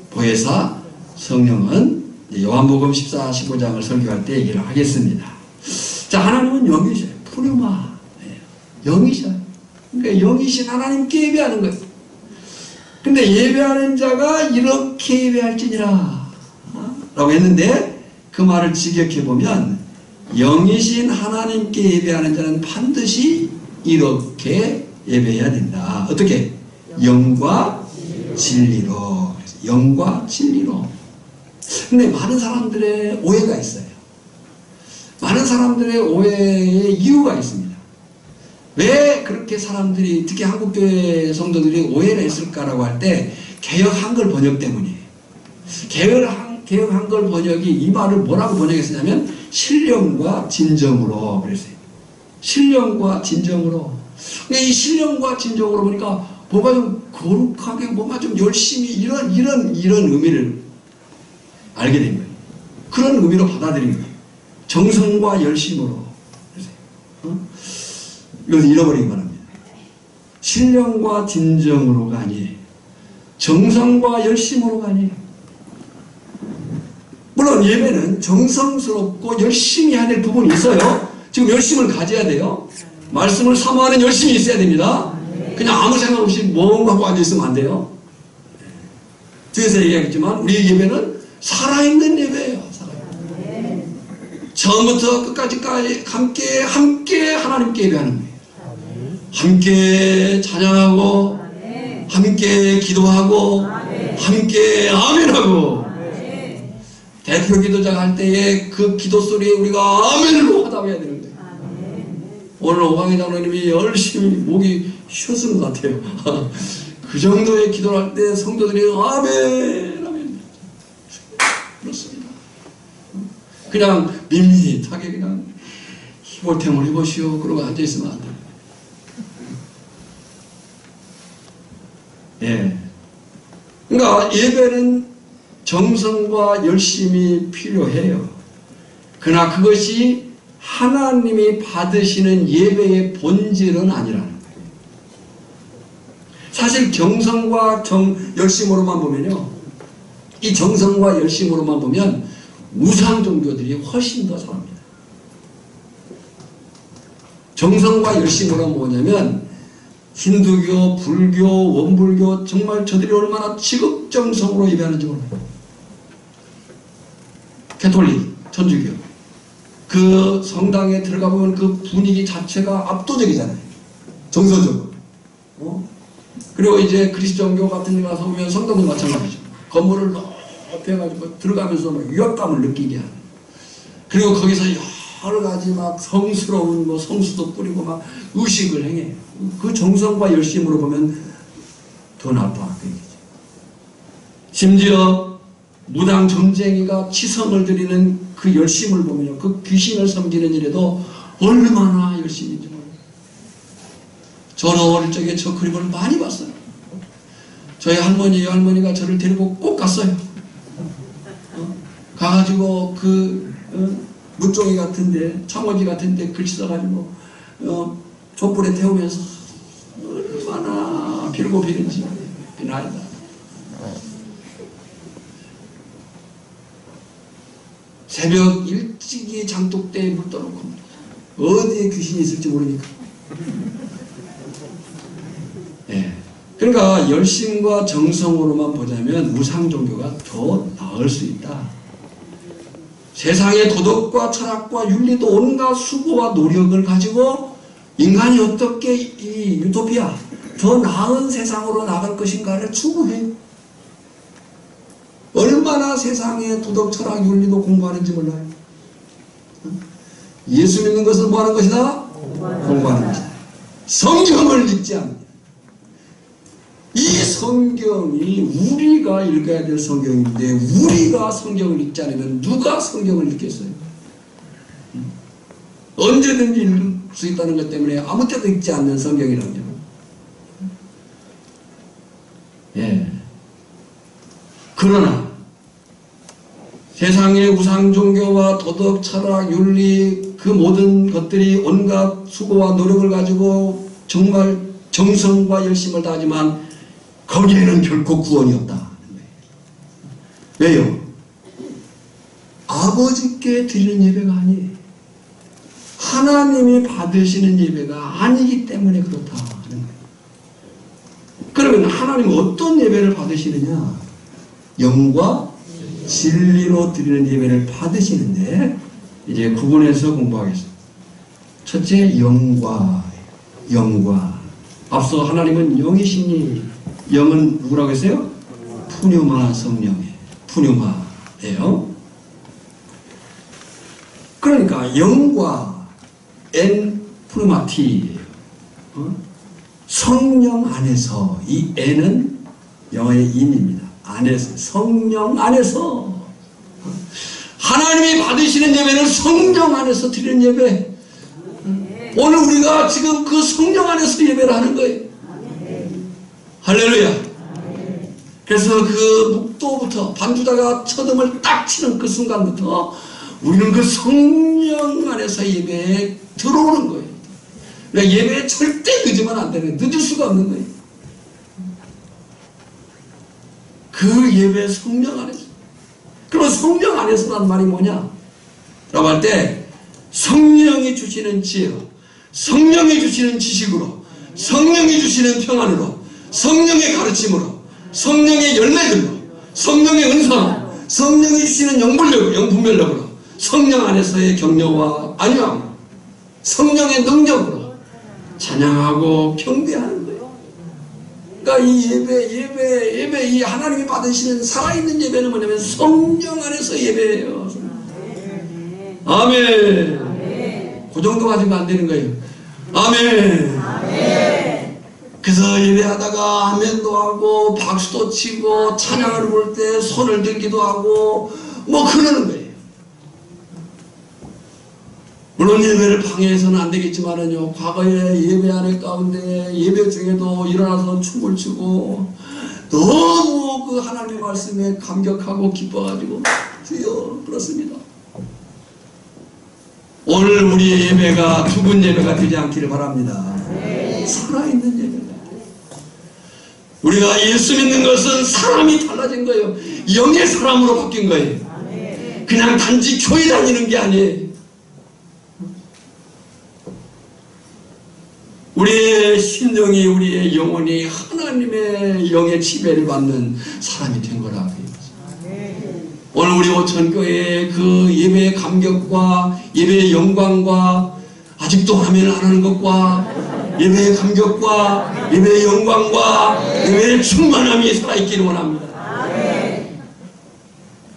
보혜사 성령은 요한복음 14, 15장을 설교할 때 얘기를 하겠습니다. 자, 하나님은 영이셔요. 푸누마. 영이셔요. 그러니까 영이신 하나님께 예배하는 거예요. 근데 예배하는 자가 이렇게 예배할지니라 라고 했는데 그 말을 직역해 보면 영이신 하나님께 예배하는 자는 반드시 이렇게 예배해야 된다. 어떻게? 영과 진리로. 영과 진리로. 근데 많은 사람들의 오해가 있어요. 많은 사람들의 오해의 이유가 있습니다. 왜 그렇게 사람들이, 특히 한국교회 성도들이 오해를 했을까라고 할 때 개역 한글 번역 때문이에요. 개역 한글 번역이 이 말을 뭐라고 번역했었냐면 신령과 진정으로 그랬어요. 신령과 진정으로. 근데 이 신령과 진정으로 보니까 뭐가 좀 거룩하게, 뭐가 좀 열심히 이런 의미를 알게 된 거예요. 그런 의미로 받아들인 거예요. 정성과 열심으로. 이것을 잃어버리기 바랍니다. 신령과 진정으로가 아니에요. 정성과 열심으로가 아니에요. 물론 예배는 정성스럽고 열심히 해야 될 부분이 있어요. 지금 열심을 가져야 돼요. 말씀을 사모하는 열심이 있어야 됩니다. 그냥 아무 생각 없이 뭔가 하고 앉아있으면 안 돼요. 뒤에서 얘기하겠지만 우리의 예배는 살아있는 예배예요. 살아있는. 처음부터 끝까지까지 함께 하나님께 예배하는 거예요. 함께 찬양하고 함께 기도하고 함께 아멘하고. 대표 기도자가 할 때에 그 기도 소리에 우리가 아멘으로 화답해야 되는 거예요. 오늘 오광희 장로님이 열심히 목이 쉬었을 것 같아요. 그 정도의 기도를 할 때 성도들이 아멘, 아멘. 그렇습니다. 그냥 밋밋하게 그냥 희볼템을 해보시오 그러고 앉아있으면 안 돼요. 예. 그러니까 예배는 정성과 열심이 필요해요. 그러나 그것이 하나님이 받으시는 예배의 본질은 아니라는 거예요. 사실 정성과 열심으로만 보면요, 이 정성과 열심으로만 보면 우상 종교들이 훨씬 더 잘합니다. 정성과 열심으로 뭐냐면 힌두교, 불교, 원불교, 정말 저들이 얼마나 지극정성으로 예배하는지 몰라요. 캐톨릭, 천주교, 그 성당에 들어가 보면 그 분위기 자체가 압도적이잖아요. 정서적으로. 그리고 이제 그리스도교 같은 데 가서 보면 성당도 마찬가지죠. 건물을 높이 해가지고 들어가면서 막 위압감을 느끼게 하는. 그리고 거기서 여러 가지 막 성스러운 뭐 성수도 뿌리고 막 의식을 행해요. 그 정성과 열심으로 보면 더 나빠. 심지어 무당 점쟁이가 치성을 드리는 그 열심을 보면요, 그 귀신을 섬기는 일에도 얼마나 열심인지 몰라요. 저는 어릴 적에 저 그림을 많이 봤어요. 저희 할머니가 저를 데리고 꼭 갔어요. 가가지고 그 무종이 같은데, 창호지 같은데 글씨 써가지고 촛불에 태우면서 얼마나 빌고 비는지 비나이다. 새벽 일찍이 장독대에 물 떠놓고 어디에 귀신이 있을지 모르니까. 네. 그러니까 열심과 정성으로만 보자면 우상 종교가 더 나을 수 있다. 세상의 도덕과 철학과 윤리도 온갖 수고와 노력을 가지고 인간이 어떻게 이 유토피아, 더 나은 세상으로 나갈 것인가를 추구해요. 얼마나 세상의 도덕, 철학, 윤리도 공부하는지 몰라요. 예수 믿는 것은 뭐하는 것이다? 공부하는 것이다. 성경을 읽지 않는다. 이 성경이 우리가 읽어야 될 성경인데 우리가 성경을 읽지 않으면 누가 성경을 읽겠어요? 언제든지 읽을 수 있다는 것 때문에 아무 때도 읽지 않는 성경이라고요. 예. 그러나 세상의 우상 종교와 도덕, 철학, 윤리 그 모든 것들이 온갖 수고와 노력을 가지고 정말 정성과 열심을 다하지만 거기에는 결코 구원이 없다. 왜요? 아버지께 드리는 예배가 아니에요. 하나님이 받으시는 예배가 아니기 때문에 그렇다 하는 거예요. 그러면 하나님은 어떤 예배를 받으시느냐? 영과 진리로 드리는 예배를 받으시는데 이제 구분해서 공부하겠습니다. 첫째, 영과. 앞서 하나님은 영이시니 영은 누구라고 했어요? 푸뉴마 성령이에요. 푸뉴마예요. 그러니까 영과 엔 푸르마티예요. 성령 안에서, 이 엔은 영어의 인입니다. 안에서, 성령 안에서 하나님이 받으시는 예배는 성령 안에서 드리는 예배. 오늘 우리가 지금 그 성령 안에서 예배를 하는 거예요. 할렐루야. 그래서 그 묵도부터 반주자가 첫음을 딱 치는 그 순간부터 우리는 그 성령 안에서 예배에 들어오는 거예요. 그러니까 예배에 절대 늦으면 안 되는, 늦을 수가 없는 거예요. 그 예배 성령 안에서. 그럼 성령 안에서란 말이 뭐냐? 라고 할 때 성령이 주시는 지혜로, 성령이 주시는 지식으로, 성령이 주시는 평안으로, 성령의 가르침으로, 성령의 열매들로, 성령의 은사로, 성령이 주시는 영분별력으로, 성령 안에서의 격려와 안녕, 성령의 능력으로 찬양하고 경배하는 거예요. 그러니까 이 예배, 이 하나님이 받으시는 살아있는 예배는 뭐냐면 성령 안에서 예배예요. 아멘. 그 정도 가지면 안 되는 거예요. 아멘. 그래서 예배하다가 아멘도 하고 박수도 치고 찬양을 부를 때 손을 들기도 하고 뭐 그러는 거예요. 물론 예배를 방해해서는 안 되겠지만은요, 과거에 예배하는 가운데 예배 중에도 일어나서 춤을 추고 너무 그 하나님의 말씀에 감격하고 기뻐가지고 주여 그렇습니다. 오늘 우리의 예배가 죽은 예배가 되지 않기를 바랍니다. 살아있는 예배가. 우리가 예수 믿는 것은 사람이 달라진 거예요. 영의 사람으로 바뀐 거예요. 그냥 단지 교회 다니는 게 아니에요. 우리의 심령이, 우리의 영혼이 하나님의 영의 지배를 받는 사람이 된 거라고. 오늘 우리 오천교회의 그 예배의 감격과 예배의 영광과 아직도 아멘을 안 하는 것과 예배의 감격과 예배의 영광과 예배의 충만함이 살아있기를 원합니다.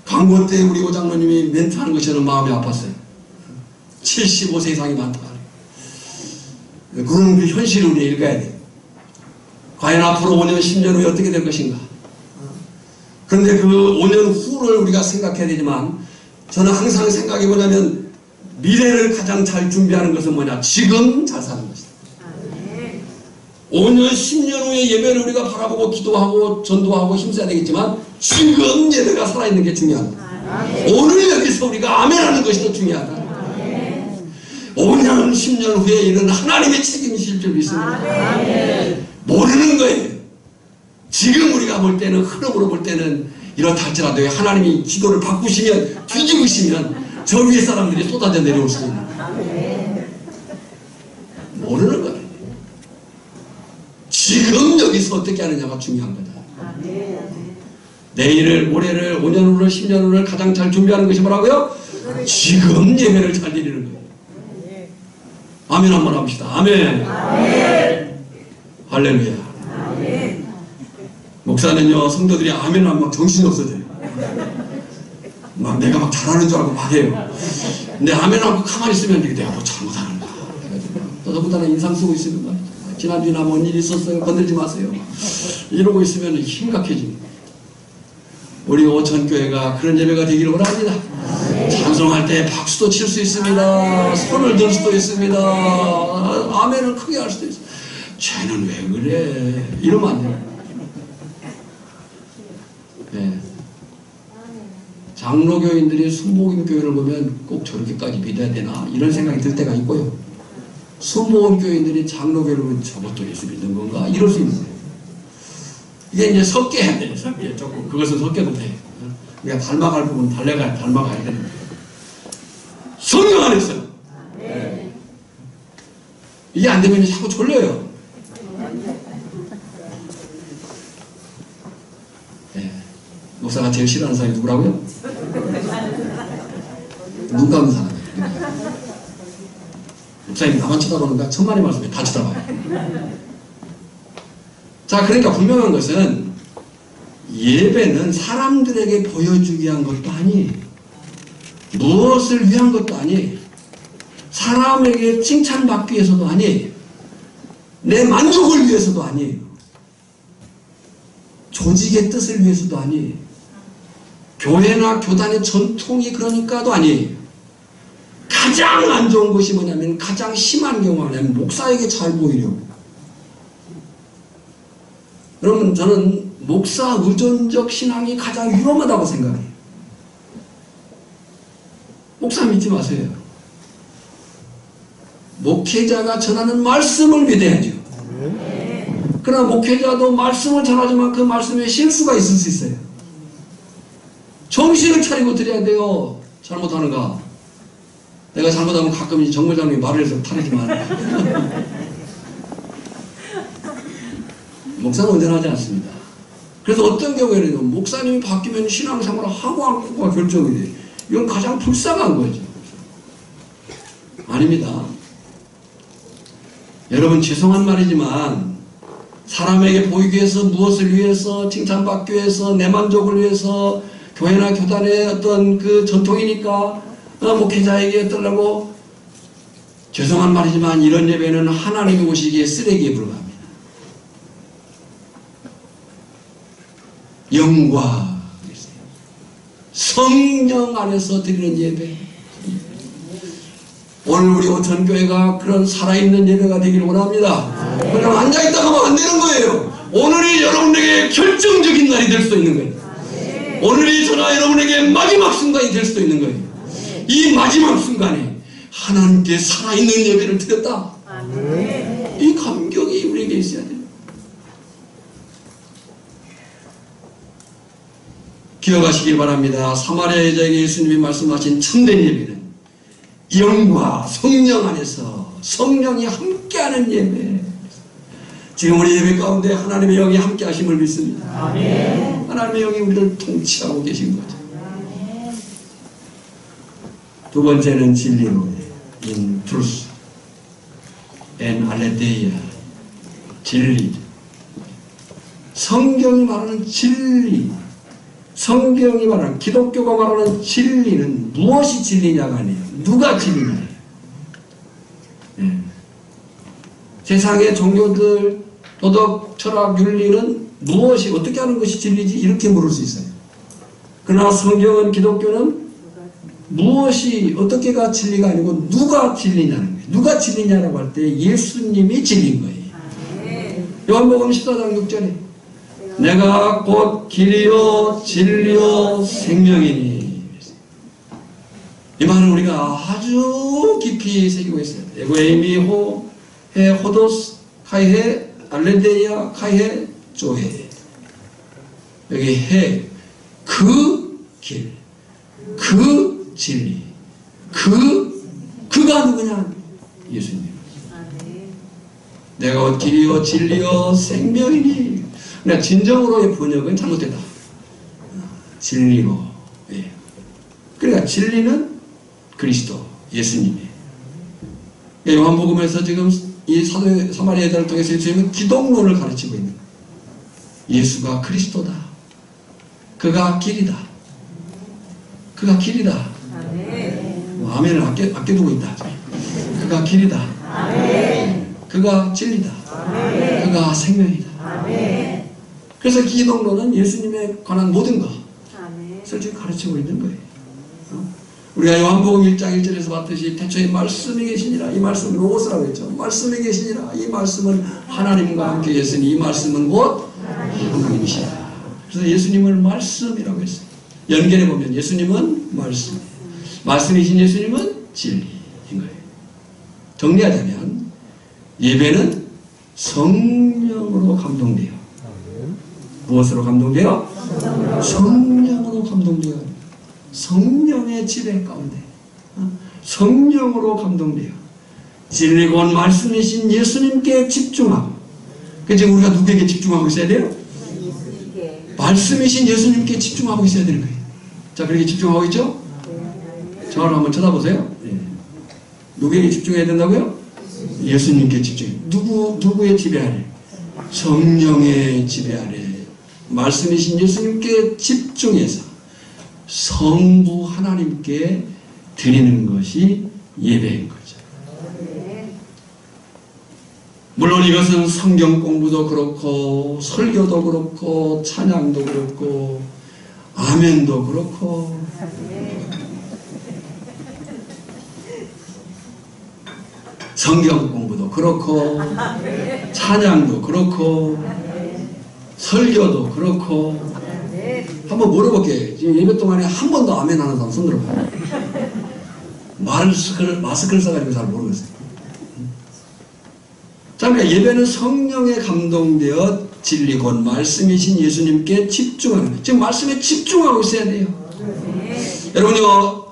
광고 때 우리 오장로님이 멘트하는 것이 저는 마음이 아팠어요. 75세 이상이 많다. 그런 그 현실을 우리 읽어야 돼요. 과연 앞으로 5년, 10년 후에 어떻게 될 것인가? 그런데 그 5년 후를 우리가 생각해야 되지만 저는 항상 생각해 보자면 미래를 가장 잘 준비하는 것은 뭐냐? 지금 잘 사는 것이다. 5년, 10년 후에 예배를 우리가 바라보고 기도하고 전도하고 힘써야 되겠지만 지금 예배가 살아있는 게 중요하다. 오늘 여기서 우리가 아멘하는 것이 더 중요하다. 5년, 10년 후에 이런 하나님의 책임이실 줄 믿습니다. 모르는 거예요. 지금 우리가 볼 때는 흐름으로 볼 때는 이렇다 할지라도 하나님이 기도를 바꾸시면 뒤집으시면 저 위에 사람들이 쏟아져 내려올 수도 있는 모르는 거예요. 지금 여기서 어떻게 하느냐가 중요한 거다. 내일을, 모레를, 5년 후를, 10년 후를 가장 잘 준비하는 것이 뭐라고요? 지금 예배를 잘 드리는 거예요. 아멘 한번 합시다. 아멘. 할렐루야. 목사는요, 성도들이 아멘 하면 막 정신이 없어져요. 막 내가 막 잘하는 줄 알고 막 해요. 근데 아멘 하고 가만히 있으면 내가 뭐 잘못하는가. 더더군다나 인상 쓰고 있으면 말이죠. 지난주에 나 뭔 일이 있었어요. 건들지 마세요. 이러고 있으면 심각해집니다. 우리 오천교회가 그런 예배가 되기를 원합니다. 찬송할 때 박수도 칠 수 있습니다. 손을 들 수도 있습니다. 아멘을 크게 할 수도 있어요. 쟤는 왜 그래? 이러면 안 돼요. 네. 장로교인들이 순복음교회를 보면 꼭 저렇게까지 믿어야 되나? 이런 생각이 들 때가 있고요. 순복음교인들이 장로교회를 보면 저것도 예수 믿는 건가? 이럴 수 있는 거예요. 이게 이제 섞게 해야 돼요. 섞게. 조금. 그것은 섞여도 돼. 우리가 닮아갈 부분 닮아가야 되는 거예요. 성령 안에서. 이게 안 되면 자꾸 졸려요. 네. 목사가 제일 싫어하는 사람이 누구라고요? 눈 감는 사람. 목사님 나만 쳐다보는가? 천만의 말씀에 다 쳐다봐요. 자, 그러니까 분명한 것은 예배는 사람들에게 보여주기 위한 것도 아니, 무엇을 위한 것도 아니, 사람에게 칭찬받기 위해서도 아니, 내 만족을 위해서도 아니, 조직의 뜻을 위해서도 아니, 교회나 교단의 전통이 그러니까도 아니, 가장 안 좋은 것이 뭐냐면 가장 심한 경우가 뭐냐면 목사에게 잘 보이려고. 여러분, 저는 목사 의존적 신앙이 가장 위험하다고 생각해요. 목사 믿지 마세요. 목회자가 전하는 말씀을 믿어야죠. 그러나 목회자도 말씀을 전하지만 그 말씀에 실수가 있을 수 있어요. 정신을 차리고 드려야 돼요. 잘못하는가. 내가 잘못하면 가끔 정물장님이 말을 해서 탈이지만 목사는 온전하지 않습니다. 그래서 어떤 경우에는 목사님이 바뀌면 신앙생활을 하고 안 하고가 결정이 돼요. 이건 가장 불쌍한 거죠. 아닙니다. 여러분, 죄송한 말이지만 사람에게 보이기 위해서, 무엇을 위해서, 칭찬받기 위해서, 내 만족을 위해서, 교회나 교단의 어떤 그 전통이니까 목회자에게 어떠려고, 죄송한 말이지만 이런 예배는 하나님이 보시기에 쓰레기에 불과합니다. 영과 성령 안에서 드리는 예배. 오늘 우리 오천교회가 그런 살아있는 예배가 되기를 원합니다. 그냥 앉아있다 가면 안 되는 거예요. 오늘이 여러분에게 결정적인 날이 될 수도 있는 거예요. 오늘이 저나 여러분에게 마지막 순간이 될 수도 있는 거예요. 이 마지막 순간에 하나님께 살아있는 예배를 드렸다. 이 감격이 우리에게 있어야 돼요. 기억하시길 바랍니다. 사마리아 여자에게 예수님이 말씀하신 참된 예배는 영과 성령 안에서 성령이 함께하는 예배. 지금 우리 예배 가운데 하나님의 영이 함께 하심을 믿습니다. 아멘. 하나님의 영이 우리를 통치하고 계신 거죠. 아멘. 두 번째는 진리로 in truth and aletheia. 진리. 성경이 말하는 진리. 성경이 말하는, 기독교가 말하는 진리는 무엇이 진리냐가 아니에요. 누가 진리냐. 세상의 종교들, 도덕, 철학, 윤리는 무엇이, 어떻게 하는 것이 진리지? 이렇게 물을 수 있어요. 그러나 성경은, 기독교는 무엇이 어떻게가 진리가 아니고 누가 진리냐는 거예요. 누가 진리냐라고 할 때 예수님이 진리인 거예요. 요한복음 14장 6절에 내가 곧 길이요 진리요 생명이니, 이 말은 우리가 아주 깊이 새기고 있어요. 에고에이미 호해 호도스 카이해 알레데이아 카이해 조해. 여기 해, 그 길, 그 진리, 그가 누구냐? 예수님. 내가 곧 길이요 진리요 생명이니. 그러니까 진정으로의 번역은 잘못됐다. 진리로. 예. 그러니까 진리는 그리스도, 예수님이에요. 요한복음에서 지금 이 사마리아 여자를 통해서 예수님은 기독론을 가르치고 있는 거예요. 예수가 그리스도다. 그가 길이다. 그가 길이다. 아멘을 아껴두고 있다. 그가 길이다. 그가 진리다. 그가 생명이다. 그래서 기독론은 예수님에 관한 모든 것을 지금 가르치고 있는 거예요. 우리가 요한복음 1장 1절에서 봤듯이 태초에 말씀이 계시니라. 이 말씀은 로고스라고 했죠. 말씀이 계시니라. 이 말씀은 하나님과 함께 계시니 이 말씀은 곧 하나님이시라. 그래서 예수님을 말씀이라고 했어요. 연결해 보면 예수님은 말씀, 말씀이신 예수님은 진리인 거예요. 정리하자면 예배는 성령으로 감동돼요. 무엇으로 감동돼요? 성령으로 감동돼요. 성령의 지배 가운데 성령으로 감동돼요. 진리 곧 말씀이신 예수님께 집중하고, 그래서 우리가 누구에게 집중하고 있어야 돼요? 말씀이신 예수님께 집중하고 있어야 되는 거예요. 자, 그렇게 집중하고 있죠? 저를 한번 쳐다보세요. 네. 누구에게 집중해야 된다고요? 예수님께 집중해. 누구의 지배 아래? 성령의 지배 아래 말씀이신 예수님께 집중해서 성부 하나님께 드리는 것이 예배인 거죠. 물론 이것은 성경 공부도 그렇고 설교도 그렇고 찬양도 그렇고 아멘도 그렇고 성경 공부도 그렇고 찬양도 그렇고 설교도 그렇고. 한번 물어볼게요. 지금 예배 동안에 한 번도 아멘 하는 사람 손 들어봐요. 마스크를 써가지고 잘 모르겠어요. 자, 그러니까 예배는 성령에 감동되어 진리 곧 말씀이신 예수님께 집중하는 거예요. 지금 말씀에 집중하고 있어야 돼요. 여러분요,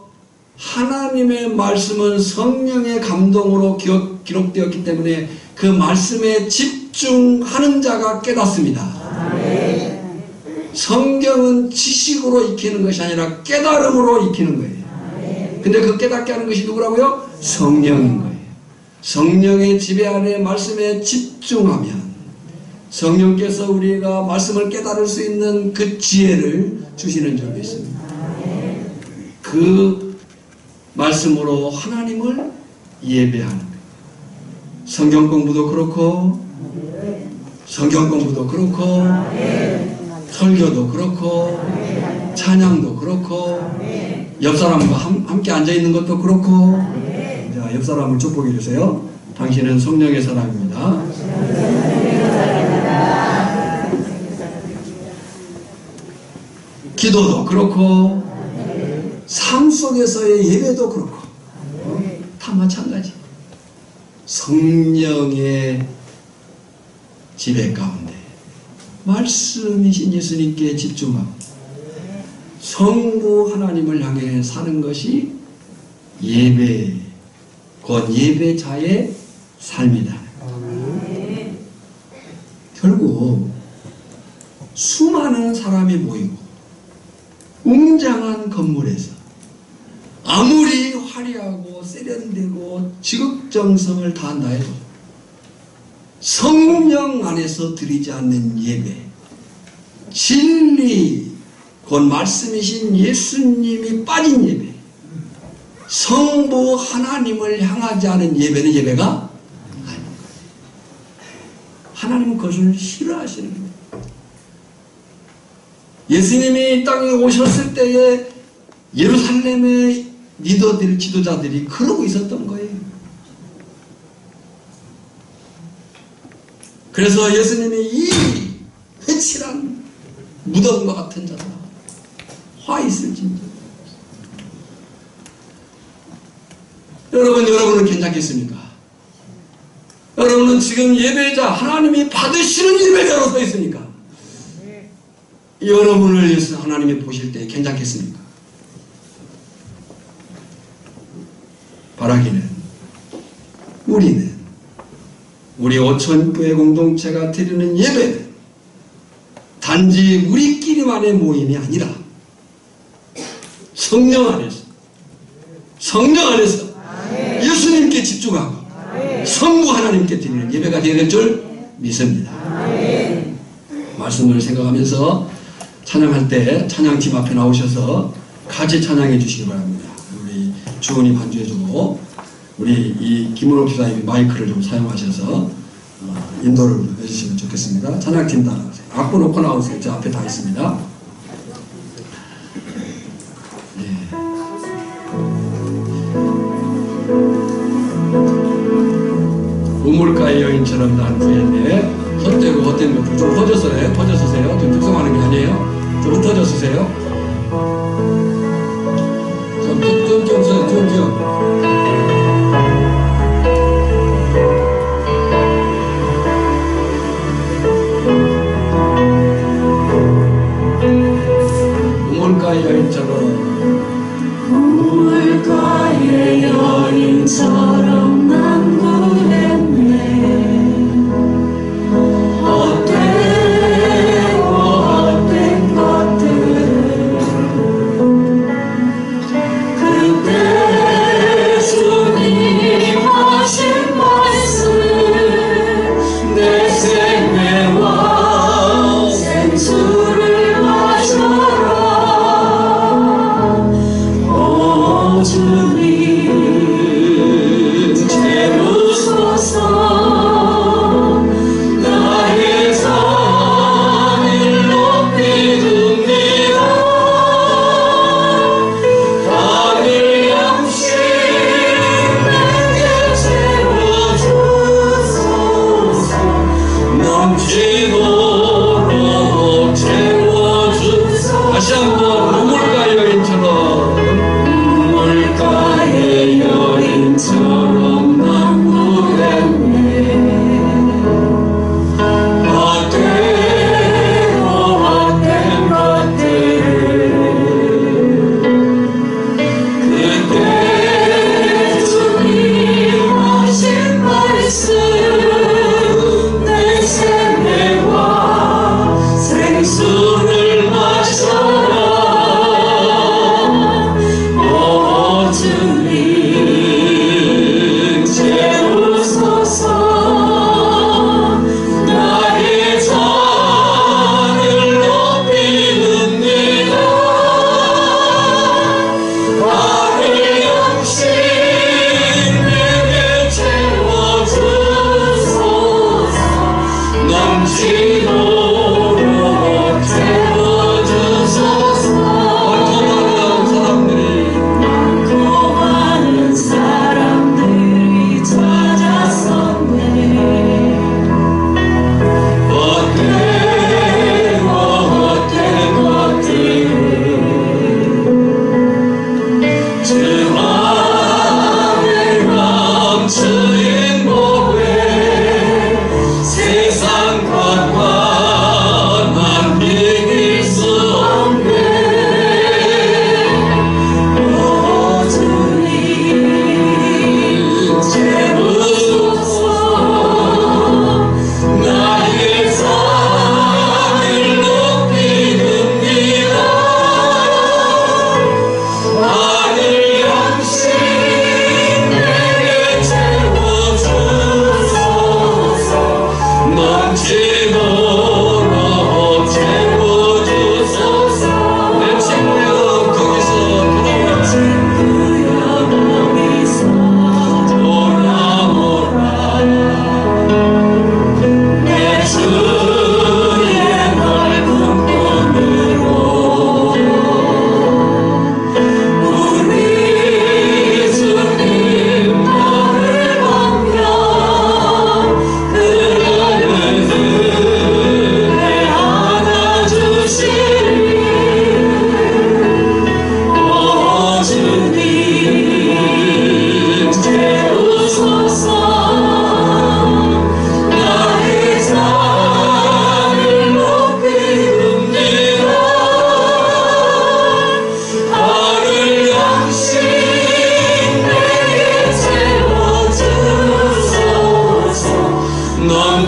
하나님의 말씀은 성령의 감동으로 기록되었기 때문에 그 말씀에 집중하는 자가 깨닫습니다. 성경은 지식으로 익히는 것이 아니라 깨달음으로 익히는 거예요. 근데 그 깨닫게 하는 것이 누구라고요? 성령인 거예요. 성령의 지배 아래 말씀에 집중하면 성령께서 우리가 말씀을 깨달을 수 있는 그 지혜를 주시는 줄 믿습니다. 그 말씀으로 하나님을 예배하는 거예요. 성경 공부도 그렇고 설교도 그렇고 찬양도 그렇고 옆 사람과 함께 앉아있는 것도 그렇고. 자, 옆 사람을 축복해 주세요. 당신은 성령의 사람입니다. 기도도 그렇고 삶 속에서의 예배도 그렇고 다 마찬가지. 성령의 지배 가운데 말씀이신 예수님께 집중하고 성부 하나님을 향해 사는 것이 예배, 곧 예배자의 삶이다. 결국 수많은 사람이 모이고 웅장한 건물에서 아무리 화려하고 세련되고 지극정성을 다한다 해도 성령 안에서 드리지 않는 예배, 진리, 곧 말씀이신 예수님이 빠진 예배, 성부 하나님을 향하지 않은 예배는 예배가 아닙니다. 하나님은 그것을 싫어하시는 거예요. 예수님이 땅에 오셨을 때에 예루살렘의 리더들, 지도자들이 그러고 있었던 거예요. 그래서 예수님이 이 회칠한 무덤과 같은 자다, 화 있을진저. 여러분은 괜찮겠습니까? 여러분은 지금 예배자, 하나님이 받으시는 예배자로 서 있으니까 여러분을 위해서 하나님이 보실 때 괜찮겠습니까? 바라기는 우리는 우리 오천교회 공동체가 드리는 예배는 단지 우리끼리만의 모임이 아니라 성령 안에서 예수님께 집중하고 성부 하나님께 드리는 예배가 되어야 될 줄 믿습니다. 말씀을 생각하면서 찬양할 때 찬양팀 앞에 나오셔서 같이 찬양해 주시기 바랍니다. 우리 주원이 반주해주고 우리 이 김은옥 기사님이 마이크를 좀 사용하셔서 인도를 해주시면 좋겠습니다. 찬양팀 따라가세요. 악보 놓고 나오세요. 저 앞에 다 있습니다. 네. 우물가의 여인처럼 난 구했네. 헛되고 헛된 것들 좀 흩어져서 해요. 흩어져서 세요. 좀 특성하는 게 아니에요. 좀 흩어져서 세요. 좀 우물가의 여인처럼 난 구했네. 헛된 것들을 그때 주님 하신 말씀 내 생애와 생수를 마셔라. 주님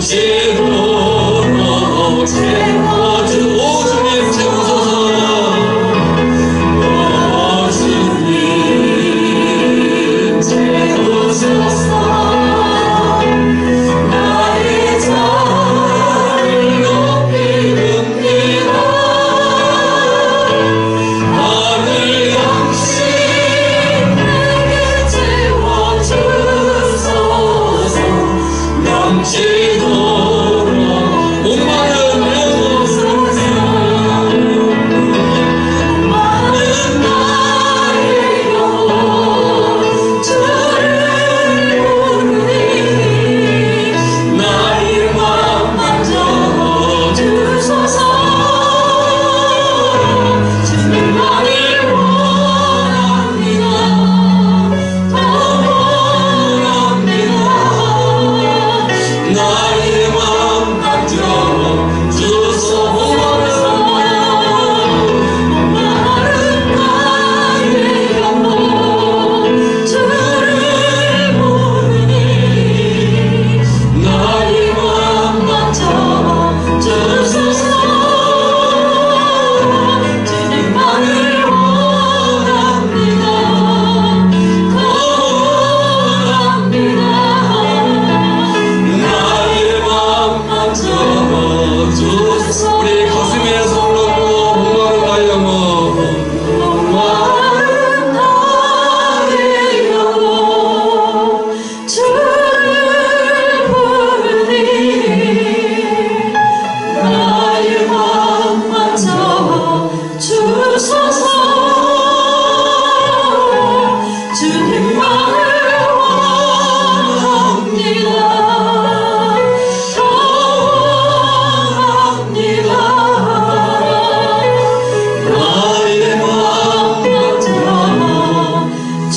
넘치도록 채워주 오 주님 채우소서 오 주님 채우소서 나의 자를 높이 듭니다 하늘 양식 내게 채워주소서 넘치도록 목마른 나의 영혼 주를 부르니 나의 맘 만져주소서 주님만을 원합니다 더 원합니다 나의 맘 만져주소서 목마른 나의 영혼 주를 부르니 나의 맘 만져주소서 주님만을 원합니다 더 원합니다 나의 맘 만져주소서 우리 가슴에 손을 얹고 목마른 나의 영혼 목마른 나의 영혼 주를 부르니 나의 맘 만져주소서 주님만을 원합니다 더 원합니다 나의 맘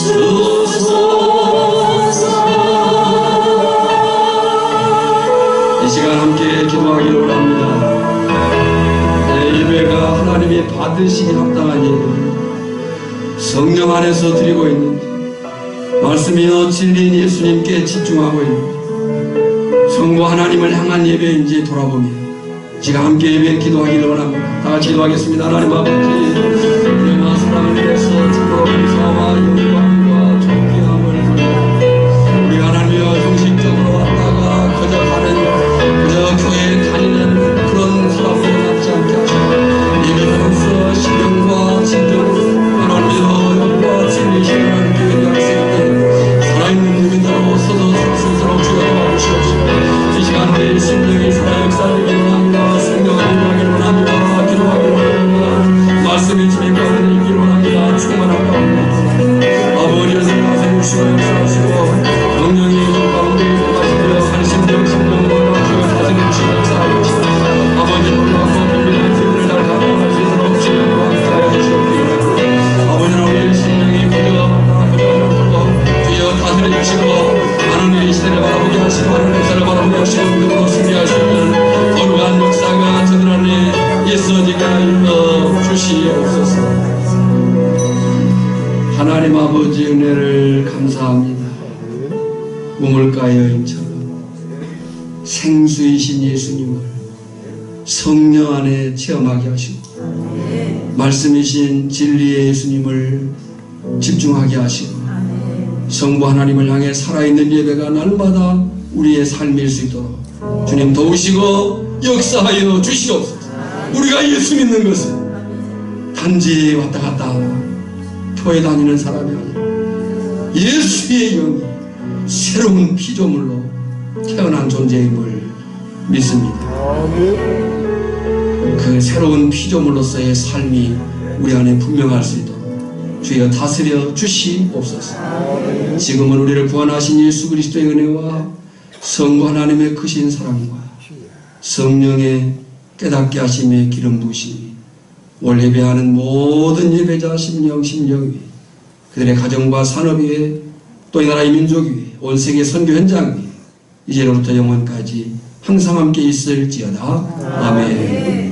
만져주소서 이 시간 함께 기도하기를 원합니다. 내 예배가 하나님이 받으시기 합당한 예배 성령 안에서 드리고 있는지 말씀이여 진리인 예수님께 집중하고 있는지 성부 하나님을 향한 예배인지 돌아보며 지금 함께 예배 기도하기를 원합니다. 다 같이 기도하겠습니다. 하나님 아버지 은혜와 사랑을 위해서 주로 감사와 영광과 존귀함을 돌립니다. 우리가 하나님이여 형식적으로 왔다가 그저 교회에 다니는 그런 사람으로 남지 않게 하시고 예배자로서 신령과 진정으로 하나님이여 영과 진리 신령한 교회 학생들 살아있는 무민으로 서서 스스로 주여 도와주시옵시고 이 시간 내 심령이 살아 역사되기를 원합니다. 성령을 인도하기를 원합니다. 기도하기를 원합니다. 말씀의 집에 가운데 있기를 원합니다. 충만하기를 원합니다. 아버지의 생각하사 주시고 역사하시고 영령이 가운데 가시며 한심령 심령으로 주여 다스리는 주여 역사하여 주시고 아버지 놀라고 비밀한 기분을 잘 감당할 수 있도록 주님과 함께하여 주시옵기를 아버지는 우리의 심령이 그저 주여 다스려 주시고 하나님의 시대를 바라보게 하시고 하나님의 역사를 바라보게 하시고 믿음으로 승리할 수 있는 거룩한 역사가 저들 안에 있어지게 하여 주시옵소서. 하나님 아버지 은혜를 감사합니다. 우물가 여인처럼 생수이신 예수님을 성령 안에 체험하게 하시고 말씀이신 진리의 예수님을 집중하게 하시고 성부 하나님을 향해 살아있는 예배가 날마다 우리의 삶일 수 있도록 주님 도우시고 역사하여 주시옵소서. 우리가 예수 믿는 것은 단지 왔다 갔다 교회 다니는 사람이 아니라 예수의 영이 새로운 피조물로 태어난 존재임을 믿습니다. 그 새로운 피조물로서의 삶이 우리 안에 분명할 수 있도록 주여 다스려 주시옵소서. 지금은 우리를 구원하신 예수 그리스도의 은혜와 성부 하나님의 크신 사랑과 성령의 깨닫게 하심의 기름 부으심이 올 예배하는 모든 예배자 심령 위에 그들의 가정과 산업 위에 또 이 나라의 민족 위에 온 세계 선교 현장 위에 이제로부터 영원까지 항상 함께 있을지어다. 아멘.